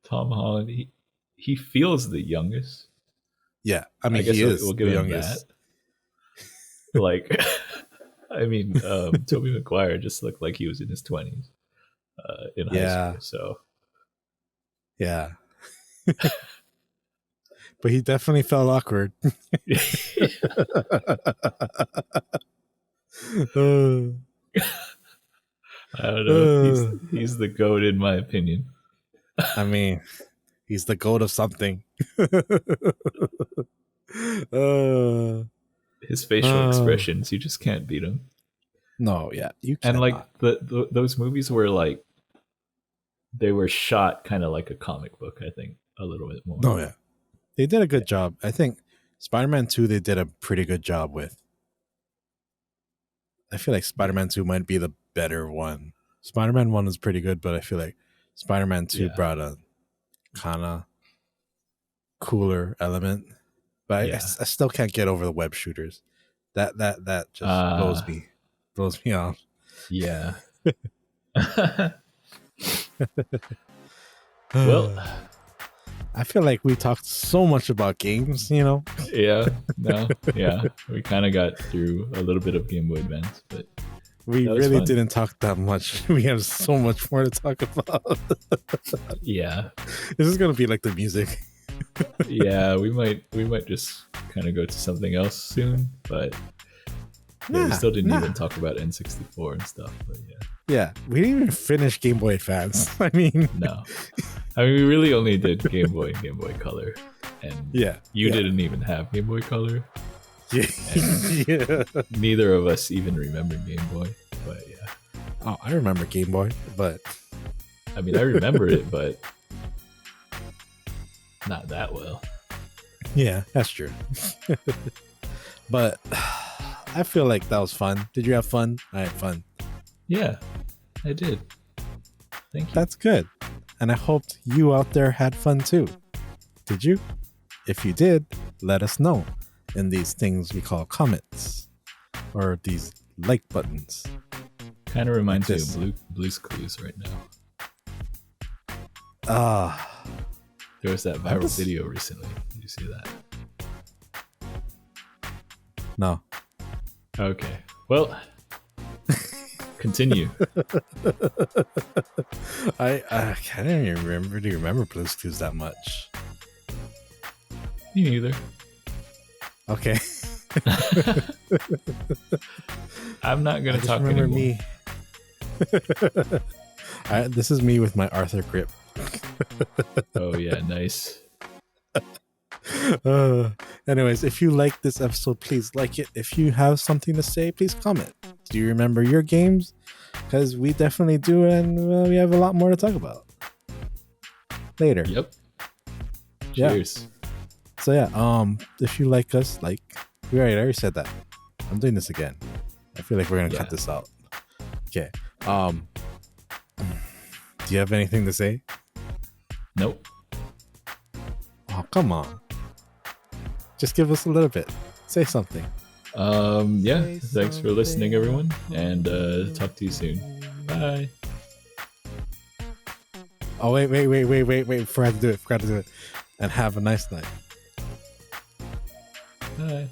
Tom Holland, he feels the youngest. Yeah, I mean, he is we'll give him youngest. That. Like, I mean, Tobey Maguire just looked like he was in his 20s in high school. So, yeah. But he definitely felt awkward. I don't know. He's the GOAT in my opinion. I mean, he's the GOAT of something. His facial expressions, you just can't beat him. No, yeah, you can't. And like those movies were like they were shot kind of like a comic book. I think a little bit more. Oh yeah. They did a good job. I think Spider-Man 2 they did a pretty good job with. I feel like Spider-Man 2 might be the better one. Spider-Man 1 is pretty good, but I feel like Spider-Man 2 brought a kind of cooler element. But I still can't get over the web shooters. That just blows me off. Yeah. Well, I feel like we talked so much about games, you know? Yeah. We kind of got through a little bit of Game Boy Advance, but we really didn't talk that much. We have so much more to talk about. Yeah. This is going to be like the music. Yeah, we might just kind of go to something else soon, but we still didn't even talk about N64 and stuff, but yeah, we didn't even finish Game Boy Advance. I mean, no. I mean, we really only did Game Boy and Game Boy Color, and you didn't even have Game Boy Color. Yeah. Neither of us even remember Game Boy, but yeah. Oh, I remember Game Boy, but I mean, I remember it, but not that well. Yeah, that's true. But I feel like that was fun. Did you have fun? I had fun. Yeah, I did. Thank you. That's good. And I hoped you out there had fun too. Did you? If you did, let us know in these things we call comments or these like buttons. Kind of reminds me of Blue's Clues right now. There was that viral video recently. Did you see that? No. Okay. Well, continue. I can't even remember. Do you remember Blue's Clues that much? Me neither. Okay. I'm not gonna talk anymore. Me. This is me with my Arthur grip. Oh yeah, nice. Anyways, if you like this episode, please like it. If you have something to say, please comment. Do you remember your games? Because we definitely do, and we have a lot more to talk about later. Yep. Cheers. Yeah. So yeah, if you like us, like I already said that. I'm doing this again. I feel like we're gonna cut this out. Okay. Do you have anything to say? Nope. Oh, come on. Just give us a little bit. Say something. Thanks for listening, everyone, and talk to you soon. Bye. Oh, wait. Forgot to do it. And have a nice night. Bye.